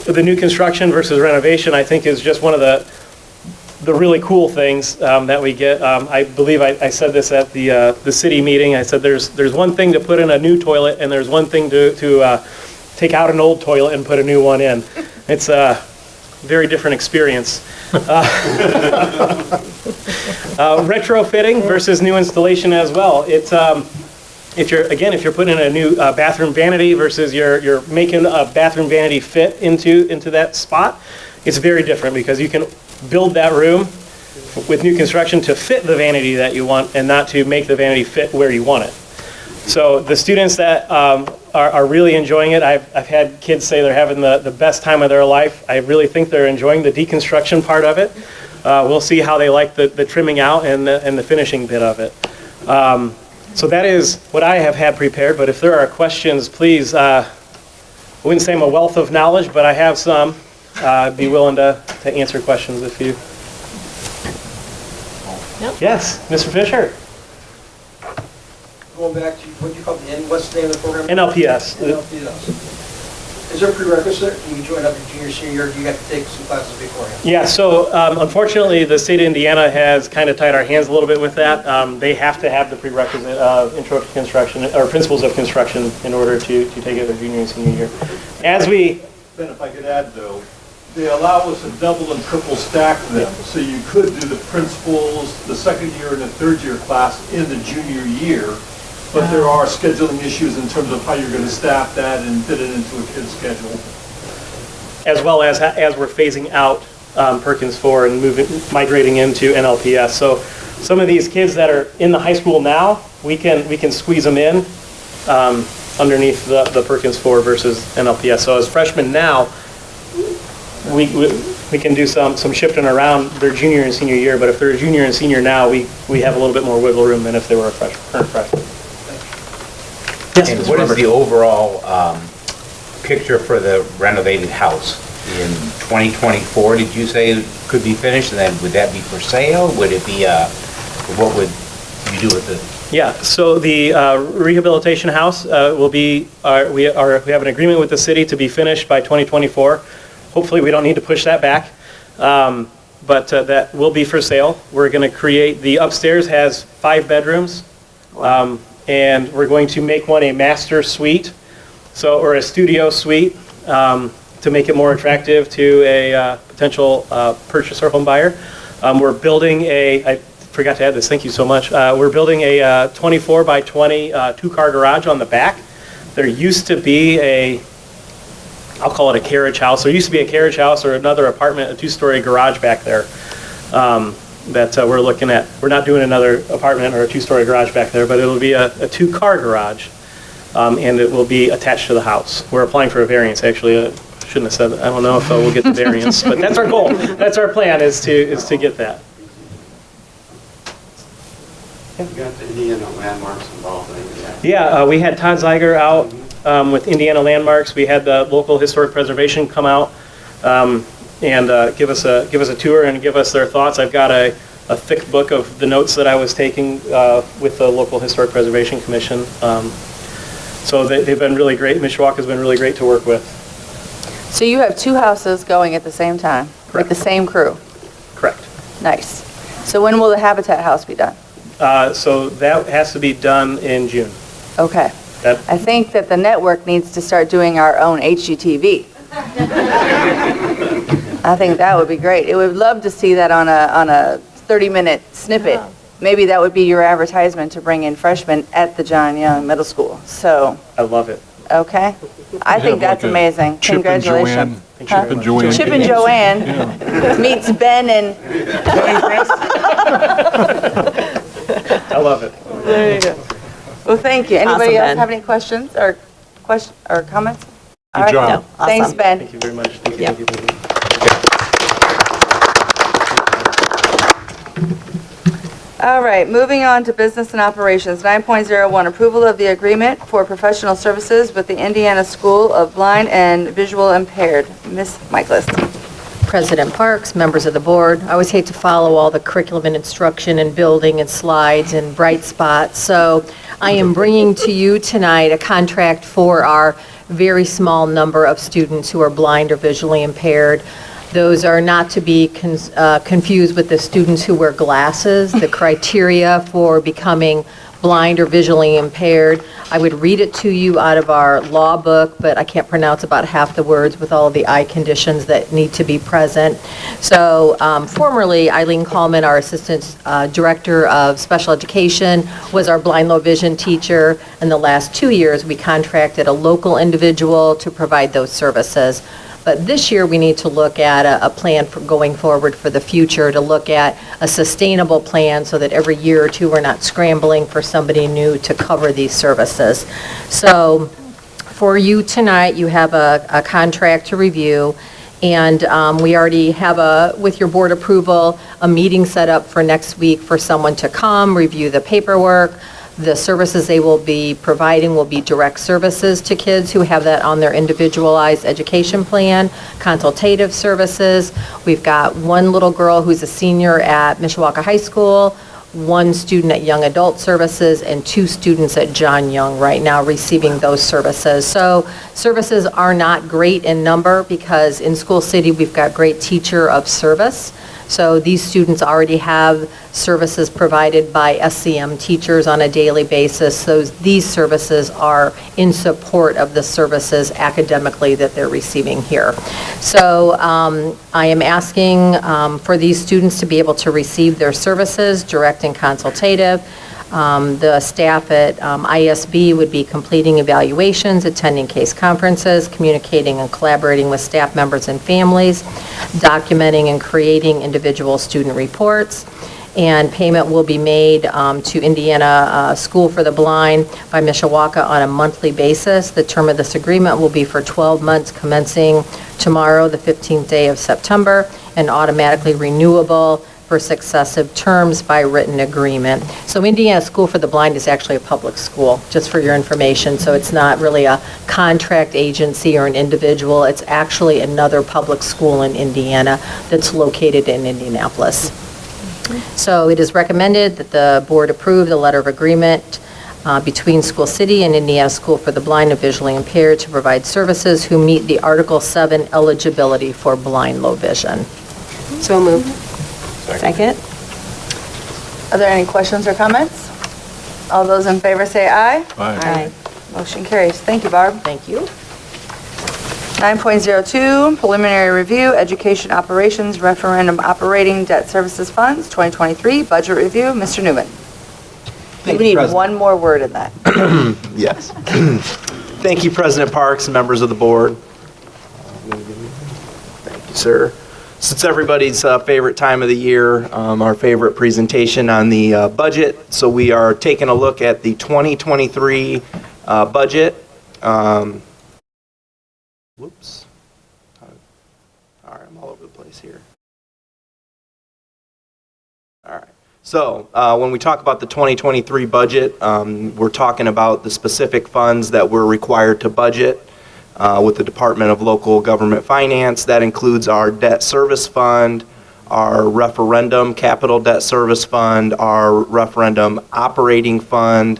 The new construction versus renovation, I think, is just one of the really cool things that we get. I believe I said this at the city meeting. I said there's one thing to put in a new toilet, and there's one thing to take out an old toilet and put a new one in. It's a very different experience. Retrofitting versus new installation as well. It's if you're putting in a new bathroom vanity versus you're making a bathroom vanity fit into that spot, it's very different because you can build that room with new construction to fit the vanity that you want and not to make the vanity fit where you want it. So the students that are really enjoying it, I've had kids say they're having the best time of their life. I really think they're enjoying the deconstruction part of it. We'll see how they like the trimming out and the finishing bit of it. So that is what I have had prepared, but if there are questions, please, I wouldn't say I'm a wealth of knowledge, but I have some. I'd be willing to answer questions if you... Yes, Mr. Fisher? Going back to, what you call what's the name of the program? NLPS. NLPS. Is there a prerequisite when you join up your junior, senior year? Do you have to take some classes beforehand? Yeah, so unfortunately, the state of Indiana has kind of tied our hands a little bit with that. They have to have the prerequisite of intro to construction, or principles of construction, in order to take it their junior and senior year. As we... Ben, if I could add though, they allow us to double and triple stack them. So you could do the principals, the second year and the third year class in the junior year, but there are scheduling issues in terms of how you're going to staff that and fit it into a kid's schedule. As well as we're phasing out Perkins 4 and migrating into NLPS. So some of these kids that are in the high school now, we can squeeze them in underneath the Perkins 4 versus NLPS. So as freshmen now, we can do some shifting around their junior and senior year, but if they're a junior and senior now, we have a little bit more wiggle room than if they were a current freshman. Yes, And Mr. what is Robert. the overall picture for the renovated house? In 2024, did you say it could be finished, and then would that be for sale? Would it be, what would you do with it? Yeah, so the rehabilitation house will be, we have an agreement with the city to be finished by 2024. Hopefully, we don't need to push that back, but that will be for sale. We're going to create, the upstairs has 5 bedrooms, and we're going to make one a master suite, or a studio suite, to make it more attractive to a potential purchaser home buyer. We're building I forgot to add this, thank you so much. We're building a 24 by 20 two-car garage on the back. There used to be I'll call it a carriage house. There used to be a carriage house or another apartment, a 2-story garage back there that we're looking at. We're not doing another apartment or a 2-story garage back there, but it'll be a 2-car garage, and it will be attached to the house. We're applying for a variance, actually. I shouldn't have said that. I don't know if we'll get the variance, but that's our goal. That's our plan, is to get that. You got the Indiana landmarks involved in that? Yeah, we had Todd Zeiger out with Indiana Landmarks. We had the local historic preservation come out and give us a tour and give us their thoughts. I've got a thick book of the notes that I was taking with the local historic preservation commission. So they've been really great. Mishawaka has been really great to work with. So you have 2 houses going at the same time? With the same crew? Correct. Nice. So when will the Habitat House be done? So that has to be done in June. Okay. That- I think that the network needs to start doing our own HGTV. I think that would be great. It would love to see that on a 30-minute snippet. Maybe that would be your advertisement to bring in freshmen at the John Young Middle School. So, I love it. okay. I think that's amazing. Congratulations. Chip and Joanne. Chip and Joanne meets Ben and... I love it. There you go. Well, thank you. Anybody Awesome, else Ben. have any questions or comments? All Good right. job. No, Thanks, awesome. Ben. Thank you very much. Thank you. Yep. Thank you. All right, moving on to business and operations. 9.01, approval of the agreement for professional services with the Indiana School of Blind and Visual Impaired. Ms. Michaelis. President Parks, members of the board, I always hate to follow all the curriculum and instruction and building and slides and bright spots. So I am bringing to you tonight a contract for our very small number of students who are blind or visually impaired. Those are not to be confused with the students who wear glasses. The criteria for becoming blind or visually impaired, I would read it to you out of our law book, but I can't pronounce about half the words with all of the eye conditions that need to be present. So formerly, Eileen Coleman, our Assistant Director of Special Education, was our blind low vision teacher. In the last 2 years, we contracted a local individual to provide those services. But this year, we need to look at a plan for going forward for the future, to look at a sustainable plan so that every year or two, we're not scrambling for somebody new to cover these services. So for you tonight, you have a contract to review, and we already have, with your board approval, a meeting set up for next week for someone to come, review the paperwork. The services they will be providing will be direct services to kids who have that on their individualized education plan, consultative services. We've got one little girl who's a senior at Mishawaka High School, one student at Young Adult Services, and 2 students at John Young right now receiving those services. So services are not great in number because in School City we've got great teacher of service. So these students already have services provided by SCM teachers on a daily basis. So these services are in support of the services academically that they're receiving here. So I am asking for these students to be able to receive their services, direct and consultative. The staff at ISB would be completing evaluations, attending case conferences, communicating and collaborating with staff members and families, documenting and creating individual student reports, and payment will be made to Indiana School for the Blind by Mishawaka on a monthly basis. The term of this agreement will be for 12 months commencing tomorrow, the 15th day of September, and automatically renewable for successive terms by written agreement. So Indiana School for the Blind is actually a public school, just for your information. So it's not really a contract agency or an individual. It's actually another public school in Indiana that's located in Indianapolis. So it is recommended that the board approve the letter of agreement between School City and Indiana School for the Blind and Visually Impaired to provide services who meet the Article 7 eligibility for blind low vision. So moved. Second. Are there any questions or comments? All those in favor say aye. Aye. Motion carries. Thank you, Barb. Thank you. 9.02, preliminary review, education operations, referendum operating debt services funds, 2023, budget review. Mr. Newman. You need one more word in that. Yes. Thank you, President Parks and members of the board. Thank you, sir. So it's everybody's favorite time of the year, our favorite presentation on the budget. So we are taking a look at the 2023 budget. Whoops. All right, I'm all over the place here. All right. So when we talk about the 2023 budget, we're talking about the specific funds that we're required to budget with the Department of Local Government Finance. That includes our debt service fund, our referendum capital debt service fund, our referendum operating fund,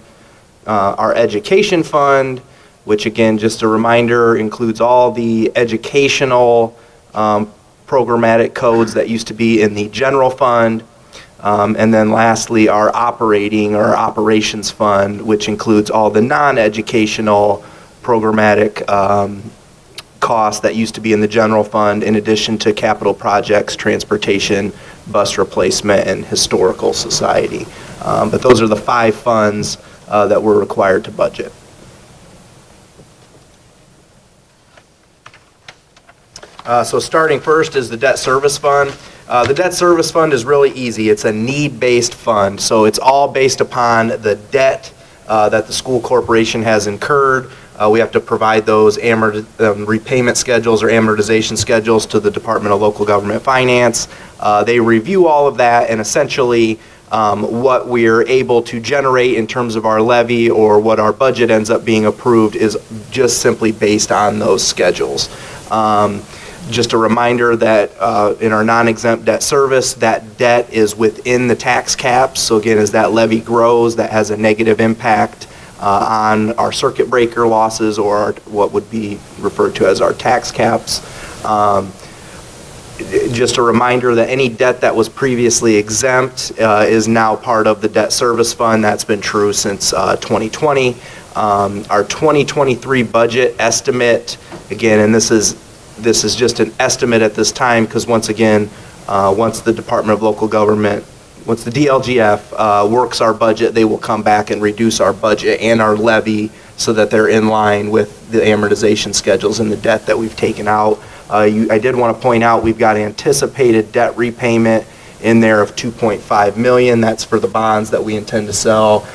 our education fund, which again, just a reminder, includes all the educational programmatic codes that used to be in the general fund. And then lastly, our operating or operations fund, which includes all the non-educational programmatic costs that used to be in the general fund, in addition to capital projects, transportation, bus replacement, and historical society. But those are the 5 funds that we're required to budget. So starting first is the debt service fund. The debt service fund is really easy. It's a need-based fund, so it's all based upon the debt that the school corporation has incurred. We have to provide those repayment schedules or amortization schedules to the Department of Local Government Finance. They review all of that, and essentially what we're able to generate in terms of our levy or what our budget ends up being approved is just simply based on those schedules. Just a reminder that in our non-exempt debt service, that debt is within the tax caps. So again, as that levy grows, that has a negative impact on our circuit breaker losses, or what would be referred to as our tax caps. Just a reminder that any debt that was previously exempt is now part of the debt service fund. That's been true since 2020. Our 2023 budget estimate, again, and this is just an estimate at this time, because once again, once the Department of Local Government, once the DLGF works our budget, they will come back and reduce our budget and our levy so that they're in line with the amortization schedules and the debt that we've taken out. I did want to point out we've got anticipated debt repayment in there of $2.5 million. That's for the bonds that we intend to sell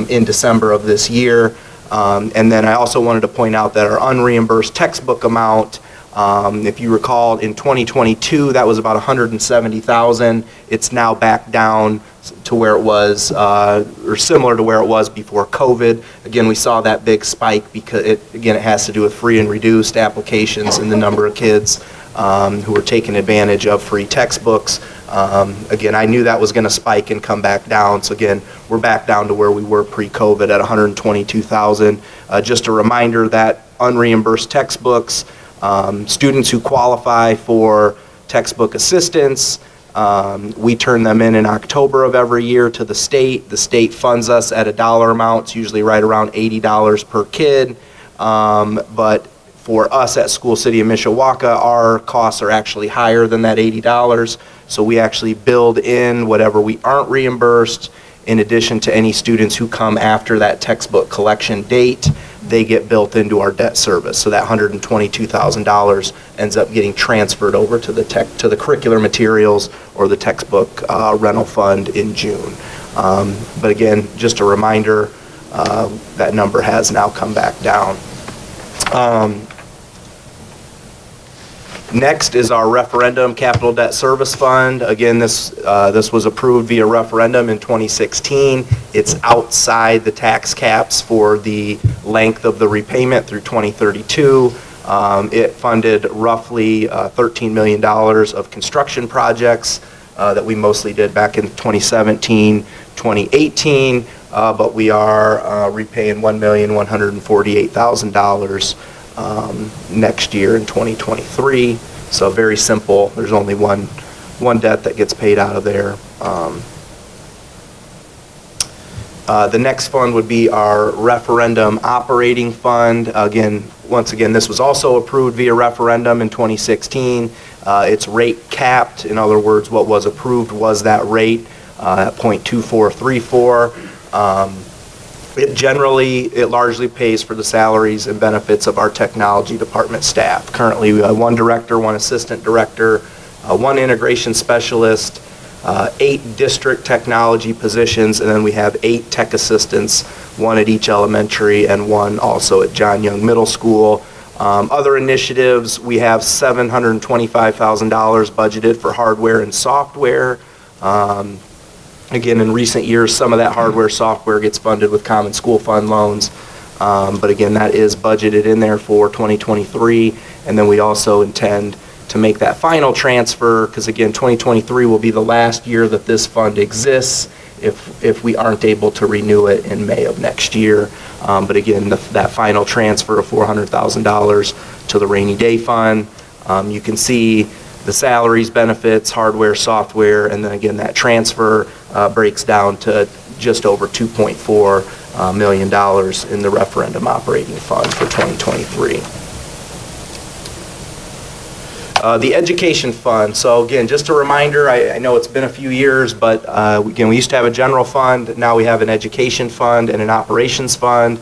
in December of this year. And then I also wanted to point out that our unreimbursed textbook amount, if you recall, in 2022, that was about $170,000. It's now back down to where it was, or similar to where it was before COVID. Again, we saw that big spike because it has to do with free and reduced applications and the number of kids who were taking advantage of free textbooks. Again, I knew that was going to spike and come back down. So again, we're back down to where we were pre-COVID at $122,000. Just a reminder that unreimbursed textbooks, students who qualify for textbook assistance, we turn them in October of every year to the state. The state funds us at a dollar amount. It's usually right around $80 per kid. But for us at School City of Mishawaka, our costs are actually higher than that $80. So we actually build in whatever we aren't reimbursed, in addition to any students who come after that textbook collection date. They get built into our debt service. So that $122,000 ends up getting transferred over to the curricular materials or the textbook rental fund in June. But again, just a reminder, that number has now come back down. Next is our referendum capital debt service fund. Again, this was approved via referendum in 2016. It's outside the tax caps for the length of the repayment through 2032. It funded roughly $13 million of construction projects that we mostly did back in 2017, 2018, but we are repaying $1,148,000 next year in 2023. So very simple. There's only one debt that gets paid out of there. The next fund would be our referendum operating fund. Once again, this was also approved via referendum in 2016. It's rate capped. In other words, what was approved was that rate at 0.2434. It largely pays for the salaries and benefits of our technology department staff. Currently, we have one director, one assistant director, one integration specialist, 8 district technology positions, and then we have 8 tech assistants, one at each elementary and one also at John Young Middle School. Other initiatives, we have $725,000 budgeted for hardware and software. Again, in recent years, some of that hardware, software gets funded with Common School Fund loans. But again, that is budgeted in there for 2023. And then we also intend to make that final transfer, because again, 2023 will be the last year that this fund exists, if we aren't able to renew it in May of next year. But again, that final transfer of $400,000 to the rainy day fund, you can see the salaries, benefits, hardware, software, and then again, that transfer breaks down to just over $2.4 million in the referendum operating fund for 2023. The education fund. So again, just a reminder, I know it's been a few years, but again, we used to have a general fund. Now we have an education fund and an operations fund.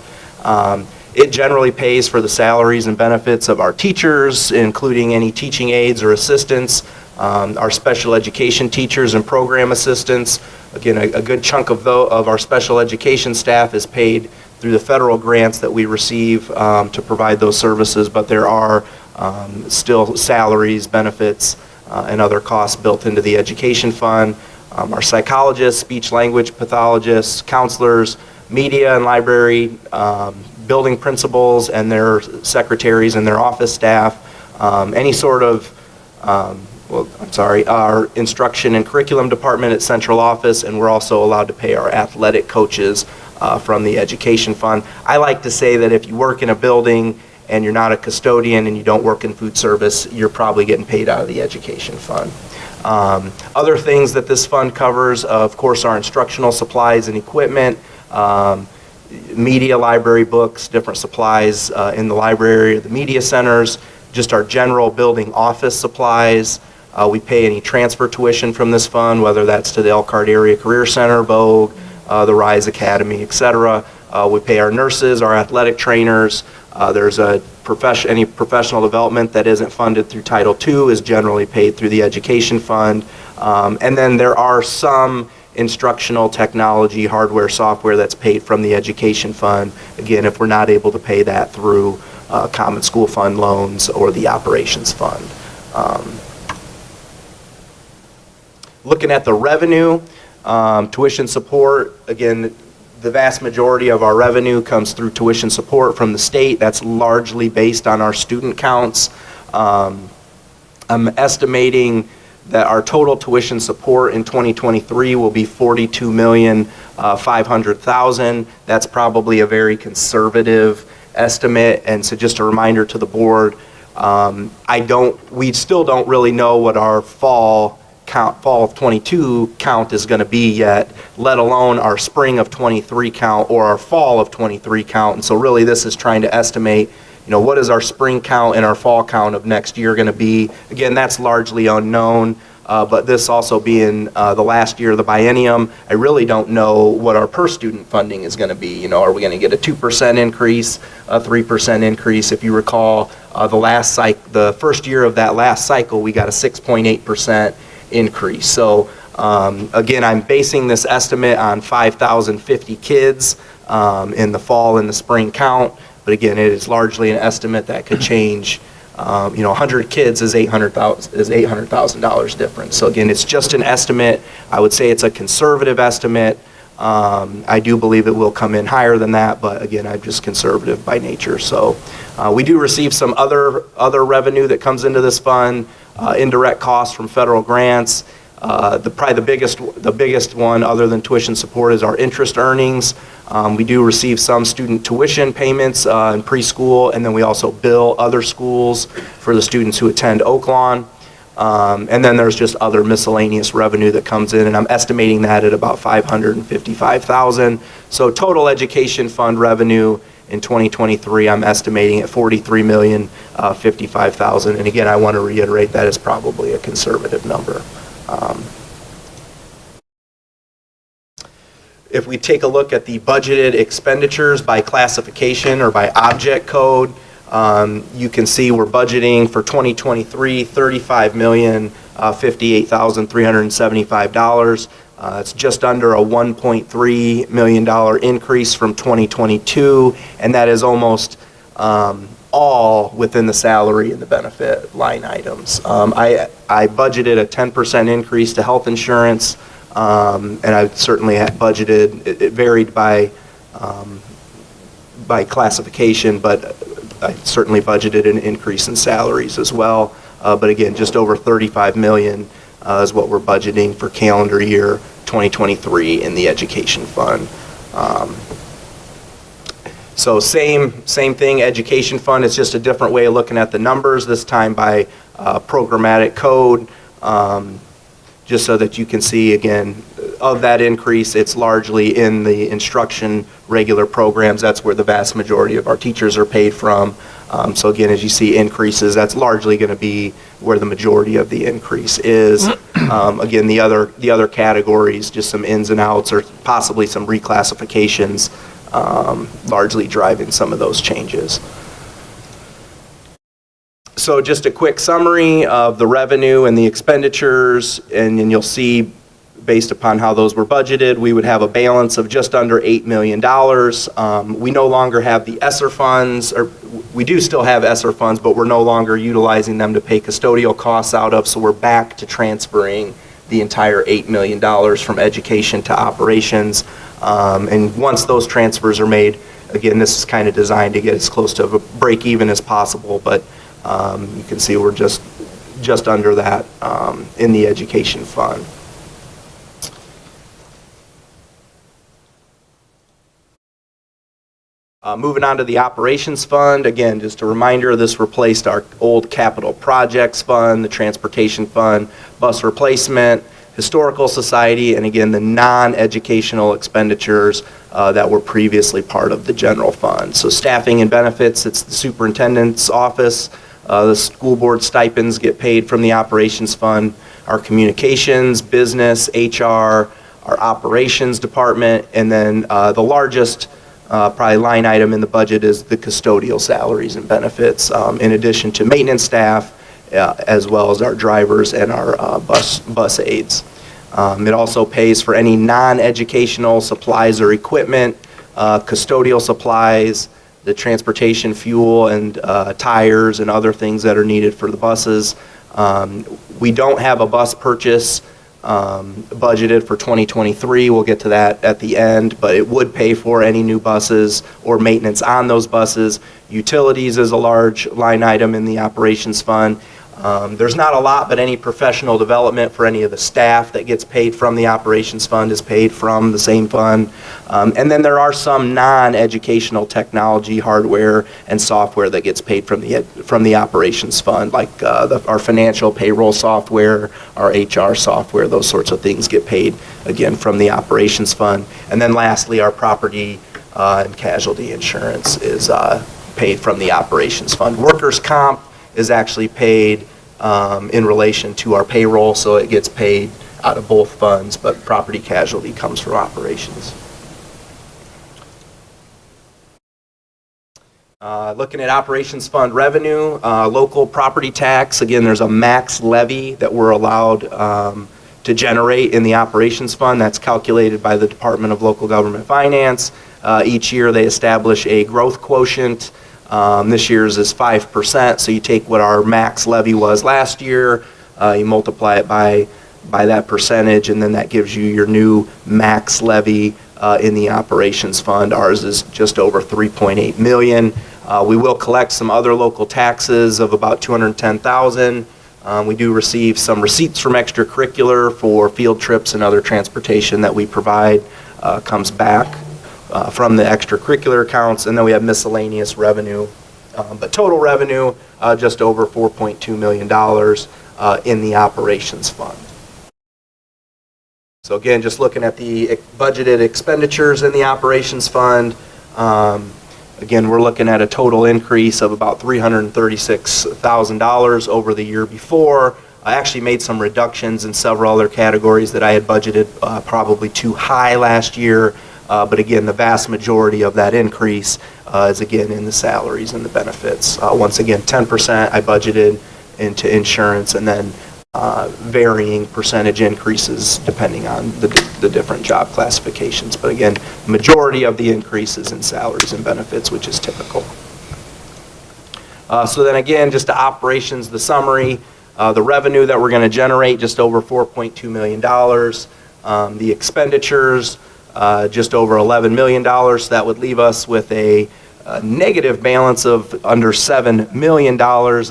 It generally pays for the salaries and benefits of our teachers, including any teaching aides or assistants, our special education teachers and program assistants. Again, a good chunk of our special education staff is paid through the federal grants that we receive to provide those services, but there are still salaries, benefits, and other costs built into the education fund. Our psychologists, speech language pathologists, counselors, media and library, building principals and their secretaries and their office staff, any sort of, our instruction and curriculum department at central office, and we're also allowed to pay our athletic coaches from the education fund. I like to say that if you work in a building and you're not a custodian and you don't work in food service, you're probably getting paid out of the education fund. Other things that this fund covers, of course, are instructional supplies and equipment, media, library books, different supplies in the library, the media centers, just our general building office supplies. We pay any transfer tuition from this fund, whether that's to the Elkhart Area Career Center, Vogue, the Rise Academy, etc. We pay our nurses, our athletic trainers. There's any professional development that isn't funded through Title II is generally paid through the education fund. And then there are some instructional technology, hardware, software that's paid from the education fund. Again, if we're not able to pay that through Common School Fund loans or the operations fund. Looking at the revenue, tuition support, again, the vast majority of our revenue comes through tuition support from the state. That's largely based on our student counts. I'm estimating that our total tuition support in 2023 will be $42,500,000. That's probably a very conservative estimate. And so just a reminder to the board, we still don't really know what our fall of 22 count is going to be yet, let alone our spring of 23 count or our fall of 23 count. And so really this is trying to estimate, what is our spring count and our fall count of next year going to be. Again, that's largely unknown, but this also being the last year of the biennium, I really don't know what our per student funding is going to be. Are we going to get a 2% increase, a 3% increase? If you recall, the first year of that last cycle, we got a 6.8% increase. So again, I'm basing this estimate on 5,050 kids in the fall and the spring count. But again, it is largely an estimate that could change. 100 kids is $800,000 difference. So again, it's just an estimate. I would say it's a conservative estimate. I do believe it will come in higher than that, but again, I'm just conservative by nature. So we do receive some other revenue that comes into this fund, indirect costs from federal grants. Probably the biggest one other than tuition support is our interest earnings. We do receive some student tuition payments in preschool, and then we also bill other schools for the students who attend Oaklawn. And then there's just other miscellaneous revenue that comes in, and I'm estimating that at about $555,000. So total education fund revenue in 2023, I'm estimating at $43,055,000. And again, I want to reiterate that is probably a conservative number. If we take a look at the budgeted expenditures by classification or by object code, you can see we're budgeting for 2023 $35,058,375. It's just under a $1.3 million increase from 2022, and that is almost all within the salary and the benefit line items. I budgeted a 10% increase to health insurance, and I certainly had budgeted, it varied by classification, but I certainly budgeted an increase in salaries as well. But again, just over $35 million is what we're budgeting for calendar year 2023 in the education fund. So same thing, education fund. It's just a different way of looking at the numbers, this time by programmatic code, just so that you can see, again, of that increase, it's largely in the instruction regular programs. That's where the vast majority of our teachers are paid from. So again, as you see increases, that's largely going to be where the majority of the increase is. Again, the other categories, just some ins and outs or possibly some reclassifications, largely driving some of those changes. So just a quick summary of the revenue and the expenditures, and then you'll see based upon how those were budgeted, we would have a balance of just under $8 million. We no longer have the ESSER funds, or we do still have ESSER funds, but we're no longer utilizing them to pay custodial costs out of, so we're back to transferring the entire $8 million from education to operations. And once those transfers are made, again, this is kind of designed to get as close to a break even as possible, but you can see we're just under that in the education fund. Moving on to the operations fund, again, just a reminder, this replaced our old capital projects fund, the transportation fund, bus replacement, historical society, and again, the non-educational expenditures that were previously part of the general fund. So staffing and benefits, it's the superintendent's office. The school board stipends get paid from the operations fund. Our communications, business, HR, our operations department, and then the largest probably line item in the budget is the custodial salaries and benefits, in addition to maintenance staff, as well as our drivers and our bus aides. It also pays for any non-educational supplies or equipment, custodial supplies, the transportation fuel and tires and other things that are needed for the buses. We don't have a bus purchase budgeted for 2023. We'll get to that at the end, but it would pay for any new buses or maintenance on those buses. Utilities is a large line item in the operations fund. There's not a lot, but any professional development for any of the staff that gets paid from the operations fund is paid from the same fund. And then there are some non-educational technology, hardware, and software that gets paid from the operations fund, like our financial payroll software, our HR software, those sorts of things get paid, again, from the operations fund. And then lastly, our property and casualty insurance is paid from the operations fund. Workers' comp is actually paid in relation to our payroll, so it gets paid out of both funds, but property casualty comes from operations. Looking at operations fund revenue, local property tax, again, there's a max levy that we're allowed to generate in the operations fund. That's calculated by the Department of Local Government Finance. Each year they establish a growth quotient. This year's is 5%, so you take what our max levy was last year, you multiply it by that percentage, and then that gives you your new max levy in the operations fund. Ours is just over $3.8 million. We will collect some other local taxes of about $210,000. We do receive some receipts from extracurricular for field trips and other transportation that we provide, comes back from the extracurricular accounts, and then we have miscellaneous revenue. But total revenue, just over $4.2 million in the operations fund. So again, just looking at the budgeted expenditures in the operations fund, again, we're looking at a total increase of about $336,000 over the year before. I actually made some reductions in several other categories that I had budgeted probably too high last year. But again, the vast majority of that increase is again in the salaries and the benefits. Once again, 10% I budgeted into insurance, and then varying percentage increases depending on the different job classifications. But again, majority of the increases in salaries and benefits, which is typical. So then again, just to operations, the summary, the revenue that we're going to generate, just over $4.2 million. The expenditures, just over $11 million. So that would leave us with a negative balance of under $7 million.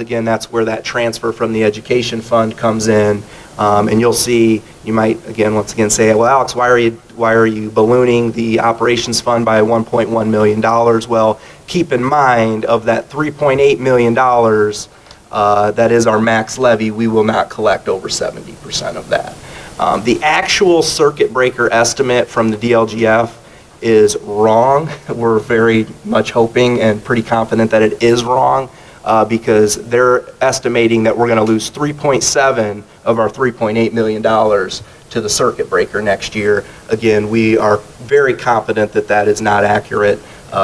Again, that's where that transfer from the education fund comes in. And you'll see, you might, again, once again say, well, Alex, why are you ballooning the operations fund by $1.1 million? Well, keep in mind, of that $3.8 million, that is our max levy, we will not collect over 70% of that. The actual circuit breaker estimate from the DLGF is wrong. We're very much hoping and pretty confident that it is wrong, because they're estimating that we're going to lose 3.7 of our $3.8 million to the circuit breaker next year. Again, we are very confident that that is not accurate.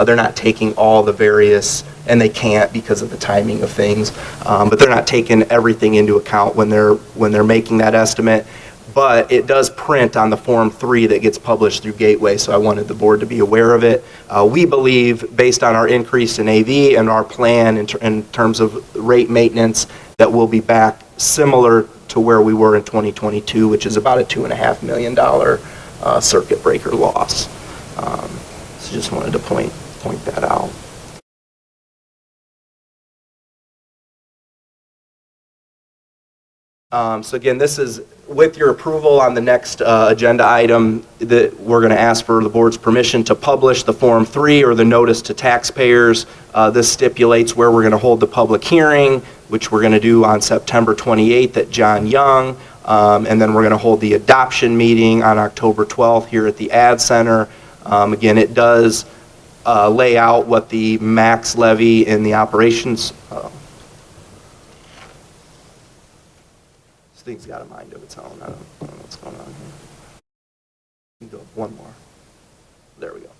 They're not taking all the various, and they can't because of the timing of things, but they're not taking everything into account when they're making that estimate. But it does print on the Form 3 that gets published through Gateway, so I wanted the board to be aware of it. We believe, based on our increase in AV and our plan in terms of rate maintenance, that we'll be back similar to where we were in 2022, which is about a $2.5 million circuit breaker loss. So just wanted to point that out. So again, this is with your approval on the next agenda item, that we're going to ask for the board's permission to publish the Form 3 or the notice to taxpayers. This stipulates where we're going to hold the public hearing, which we're going to do on September 28th at John Young, and then we're going to hold the adoption meeting on October 12th here at the Ad Center. Again, it does lay out what the max levy in the operations. This thing's got a mind of its own. I don't know what's going on here. Go one more. There we go.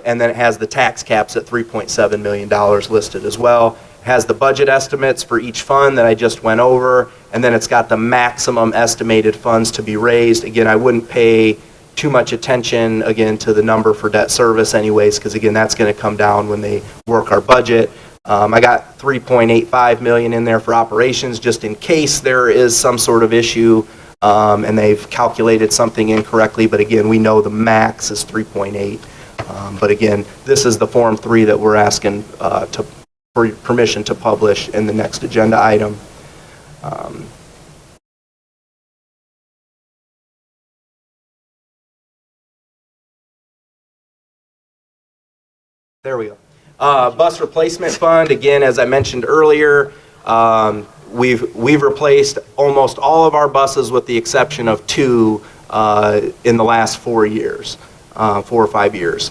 And then it has the tax caps at $3.7 million listed as well. It has the budget estimates for each fund that I just went over, and then it's got the maximum estimated funds to be raised. Again, I wouldn't pay too much attention, again, to the number for debt service anyways, because again, that's going to come down when they work our budget. I got $3.85 million in there for operations, just in case there is some sort of issue and they've calculated something incorrectly. But again, we know the max is 3.8. But again, this is the Form 3 that we're asking for permission to publish in the next agenda item. There we go. Bus replacement fund, again, as I mentioned earlier, we've replaced almost all of our buses with the exception of 2 in the last 4 years, 4 or 5 years.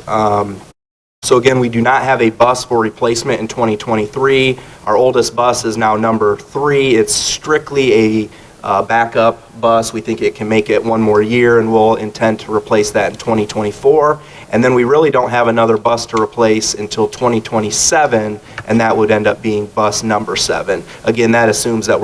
So again, we do not have a bus for replacement in 2023. Our oldest bus is now number 3. It's strictly a backup bus. We think it can make it 1 more year, and we'll intend to replace that in 2024. And then we really don't have another bus to replace until 2027, and that would end up being bus number 7. Again, that assumes that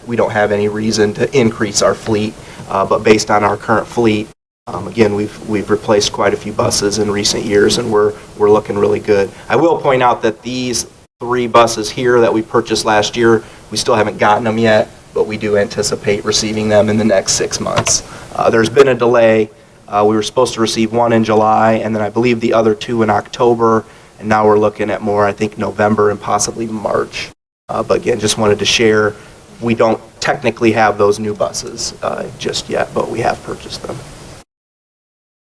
we don't have any reason to increase our fleet, but based on our current fleet, again, we've replaced quite a few buses in recent years, and we're looking really good. I will point out that these 3 buses here that we purchased last year, we still haven't gotten them yet, but we do anticipate receiving them in the next 6 months. There's been a delay. We were supposed to receive 1 in July, and then I believe the other 2 in October, and now we're looking at more, I think, November and possibly March. But again, just wanted to share, we don't technically have those new buses just yet, but we have purchased them.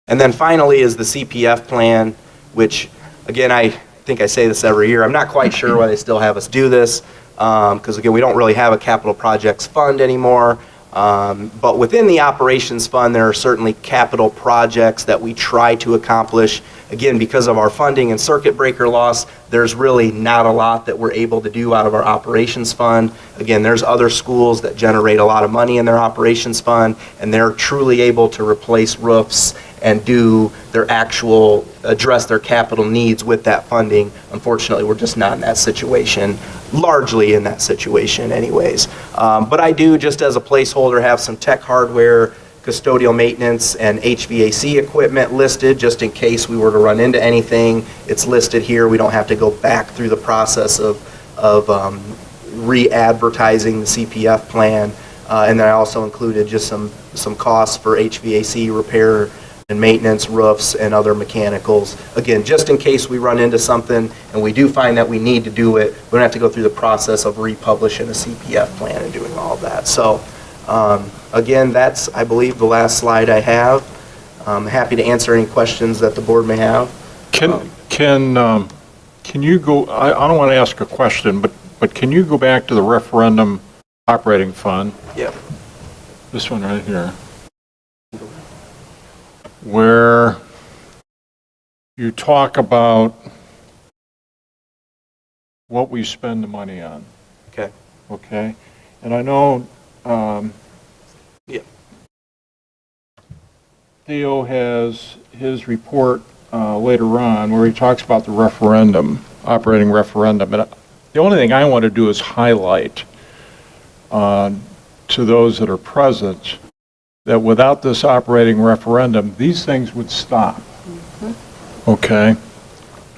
And then finally is the CPF plan, which, again, I think I say this every year. I'm not quite sure why they still have us do this, because, again, we don't really have a capital projects fund anymore. But within the operations fund, there are certainly capital projects that we try to accomplish. Again, because of our funding and circuit breaker loss, there's really not a lot that we're able to do out of our operations fund. Again, there's other schools that generate a lot of money in their operations fund, and they're truly able to replace roofs and do their actual, address their capital needs with that funding. Unfortunately, we're just not in that situation, largely in that situation anyways. But I do, just as a placeholder, have some tech hardware, custodial maintenance, and HVAC equipment listed, just in case we were to run into anything. It's listed here. We don't have to go back through the process of re-advertising the CPF plan. And then I also included just some costs for HVAC repair and maintenance, roofs, and other mechanicals. Again, just in case we run into something and we do find that we need to do it, we don't have to go through the process of republishing a CPF plan and doing all of that. So Again, that's, I believe, the last slide I have. I'm happy to answer any questions that the board may have. Can you go, I don't want to ask a question, but can you go back to the referendum operating fund? Yep. This one right here. Where you talk about what we spend the money on. Okay. Okay? And I know Yeah. Theo has his report later on where he talks about the referendum, operating referendum. And the only thing I want to do is highlight to those that are present that without this operating referendum, these things would stop. Okay?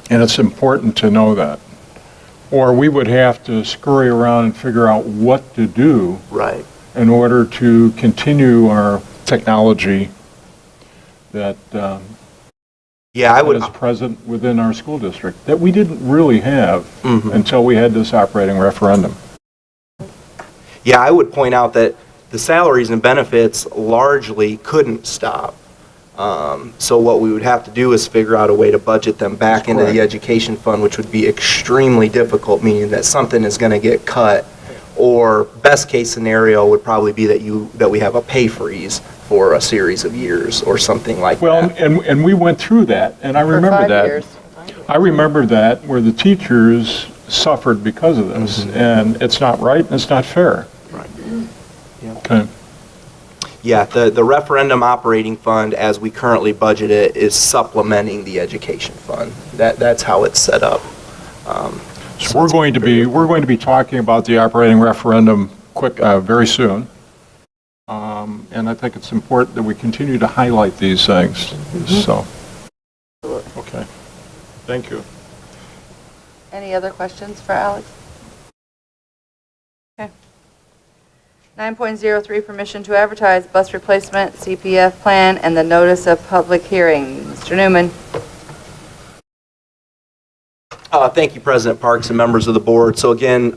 And it's important to know that. Or we would have to scurry around and figure out what to do Right. in order to continue our technology that Yeah, I would. is present within our school district that we didn't really have Mhm. until we had this operating referendum. Yeah, I would point out that the salaries and benefits largely couldn't stop. So what we would have to do is figure out a way to budget them back into the education fund, which would be extremely difficult, meaning that something is going to get cut. Or best case scenario would probably be that we have a pay freeze for a series of years or something like Well, that. and we went through that, and I remember 5 that. years. I remember that where the teachers suffered because of this, and it's not right and it's not fair. Right. Yeah. Okay. Yeah, the referendum operating fund, as we currently budget it, is supplementing the education fund. That's how it's set up. So we're going to be talking about the operating referendum very soon. And I think it's important that we continue to highlight these things. So, okay. Thank you. Any other questions for Alex? Okay. 9.03, permission to advertise bus replacement CPF plan and the notice of public hearing. Mr. Newman. Thank you, President Parks and members of the board. So again,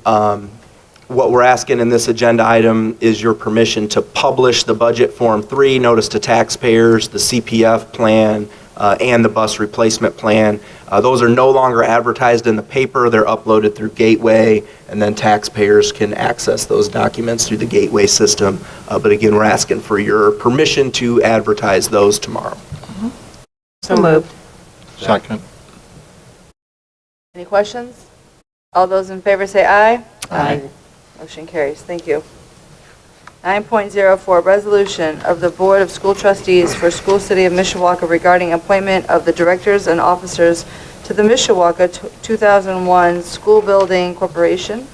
what we're asking in this agenda item is your permission to publish the budget Form 3, notice to taxpayers, the CPF plan, and the bus replacement plan. Those are no longer advertised in the paper. They're uploaded through Gateway, and then taxpayers can access those documents through the Gateway system. But again, we're asking for your permission to advertise those tomorrow. So moved. Second. Any questions? All those in favor say aye. Aye. Motion carries. Thank you. 9.04, resolution of the Board of School Trustees for School City of Mishawaka regarding appointment of the directors and officers to the Mishawaka 2001 School Building Corporation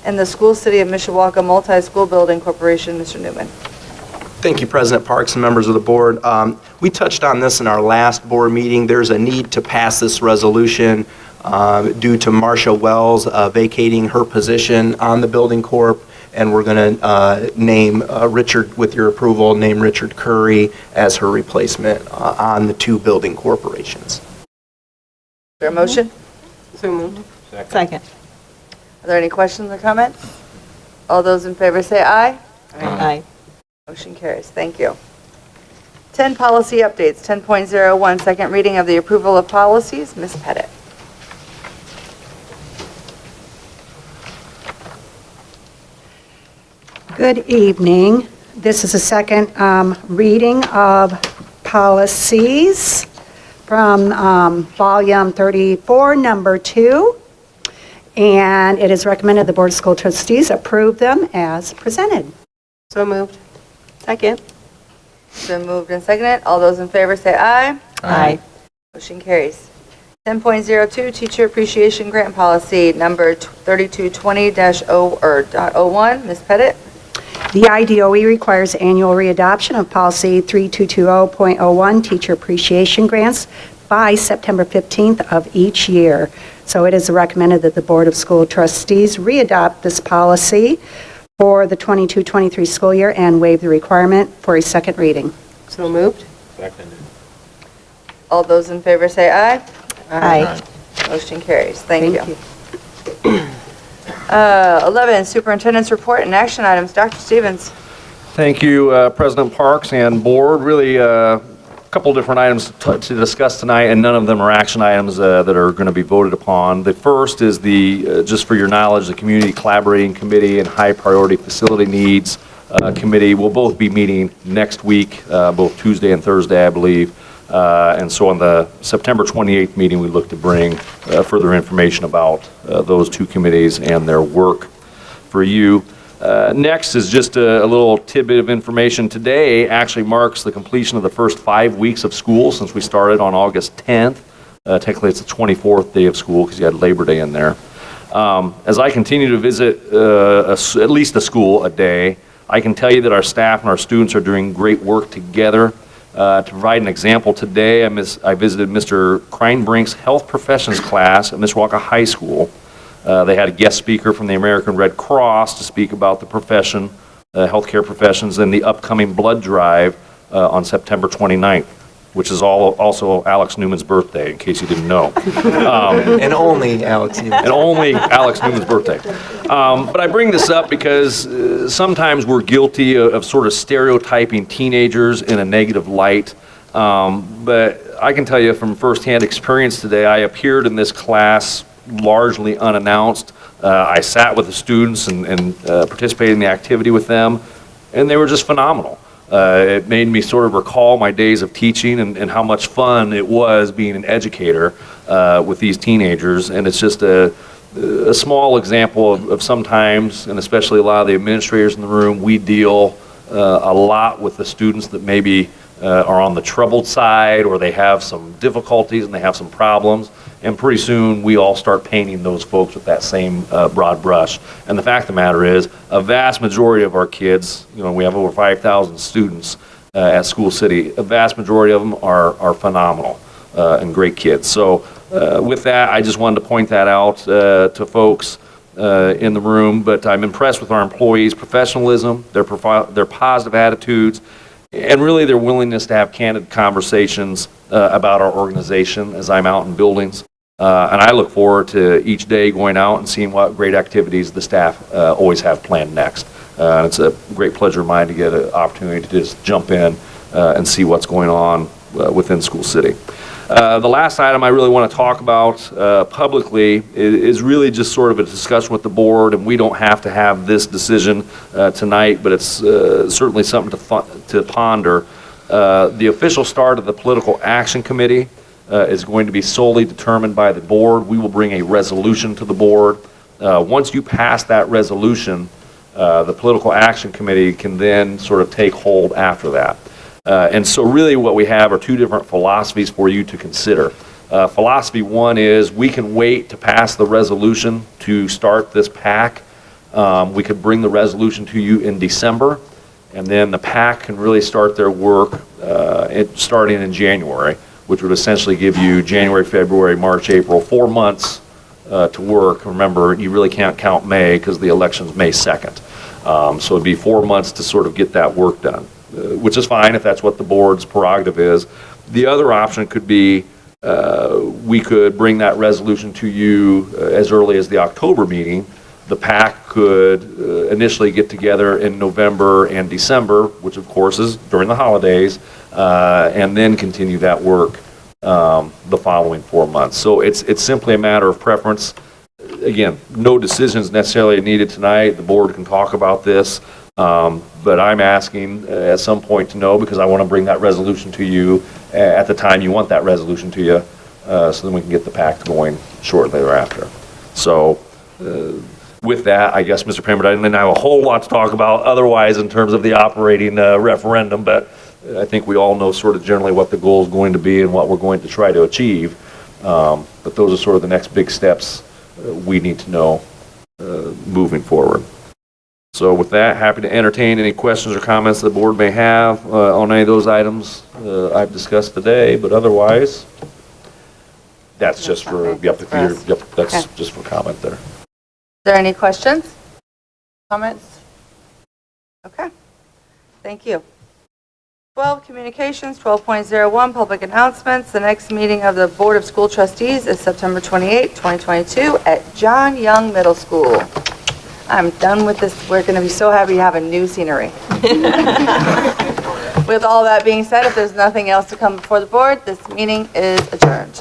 and the School City of Mishawaka Multi-School Building Corporation. Mr. Newman. Thank you, President Parks and members of the board. We touched on this in our last board meeting. There's a need to pass this resolution due to Marcia Wells vacating her position on the building corp, and we're going to name Richard, with your approval, name Richard Curry as her replacement on the two building corporations. Is there a motion? So moved. Second. Are there any questions or comments? All those in favor say aye. Aye. Motion carries. Thank you. 10 policy updates. 10.01, second reading of the approval of policies. Ms. Pettit. Good evening. This is a second reading of policies from Volume 34, Number 2, and it is recommended the Board of School Trustees approve them as presented. So moved. Second. It's been moved and seconded. All those in favor say aye. Aye. Motion carries. 10.02, Teacher Appreciation Grant Policy, number 3220-01. Ms. Pettit. The IDOE requires annual readoption of Policy 3220.01, Teacher Appreciation Grants, by September 15th of each year. So it is recommended that the Board of School Trustees readopt this policy for the 22-23 school year and waive the requirement for a second reading. So moved. Seconded. All those in favor say aye. Aye. Motion carries. Thank you. 11, Superintendent's Report and Action Items. Dr. Stevens. Thank you, President Parks and Board. Really, a couple different items to discuss tonight, and none of them are action items that are going to be voted upon. The first is the, just for your knowledge, the Community Collaborating Committee and High Priority Facility Needs Committee will both be meeting next week, both Tuesday and Thursday, I believe. And so on the September 28th meeting, we look to bring further information about those two committees and their work for you. Next is just a little tidbit of information. Today actually marks the completion of the first 5 weeks of school since we started on August 10th. Technically, it's the 24th day of school because you had Labor Day in there. As I continue to visit at least a school a day, I can tell you that our staff and our students are doing great work together. To provide an example, today I visited Mr. Kreinbrink's health professions class at Mishawaka High School. They had a guest speaker from the American Red Cross to speak about the profession, healthcare professions, and the upcoming blood drive on September 29th, which is also Alex Newman's birthday, in case you didn't know. And only Alex Newman. And only Alex Newman's birthday. But I bring this up because sometimes we're guilty of sort of stereotyping teenagers in a negative light. But I can tell you from firsthand experience today, I appeared in this class largely unannounced. I sat with the students and participated in the activity with them, and they were just phenomenal. It made me sort of recall my days of teaching and how much fun it was being an educator with these teenagers. And it's just a small example of sometimes, and especially a lot of the administrators in the room, we deal a lot with the students that maybe are on the troubled side, or they have some difficulties and they have some problems. And pretty soon we all start painting those folks with that same broad brush. And the fact of the matter is, a vast majority of our kids, you know, we have over 5,000 students at School City, a vast majority of them are phenomenal and great kids. So with that, I just wanted to point that out to folks in the room. But I'm impressed with our employees' professionalism, their positive attitudes, and really their willingness to have candid conversations about our organization as I'm out in buildings. And I look forward to each day going out and seeing what great activities the staff always have planned next. It's a great pleasure of mine to get an opportunity to just jump in and see what's going on within School City. The last item I really want to talk about publicly is really just sort of a discussion with the board, and we don't have to have this decision tonight, but it's certainly something to ponder. The official start of the Political Action Committee is going to be solely determined by the board. We will bring a resolution to the board. Once you pass that resolution, the Political Action Committee can then sort of take hold after that. And so really what we have are two different philosophies for you to consider. Philosophy one is we can wait to pass the resolution to start this PAC. We could bring the resolution to you in December, and then the PAC can really start their work starting in January, which would essentially give you January, February, March, April, 4 months to work. Remember, you really can't count May because the election's May 2nd. So it'd be 4 months to sort of get that work done, which is fine if that's what the board's prerogative is. The other option could be we could bring that resolution to you as early as the October meeting. The PAC could initially get together in November and December, which of course is during the holidays, and then continue that work the following 4 months. So it's simply a matter of preference. Again, no decisions necessarily needed tonight. The board can talk about this, but I'm asking at some point to know, because I want to bring that resolution to you at the time you want that resolution to you, so then we can get the PAC going shortly thereafter. So with that, I guess, Mr. Pembroke, I didn't have a whole lot to talk about otherwise in terms of the operating referendum, but I think we all know sort of generally what the goal is going to be and what we're going to try to achieve. But those are sort of the next big steps we need to know moving forward. So with that, happy to entertain any questions or comments the board may have on any of those items I've discussed today, but otherwise, that's just for, that's just for comment there. Is there any questions? Comments? Okay. Thank you. 12, communications, 12.01, public announcements. The next meeting of the Board of School Trustees is September 28, 2022 at John Young Middle School. I'm done with this. We're going to be so happy to have a new scenery. With all that being said, if there's nothing else to come before the board, this meeting is adjourned.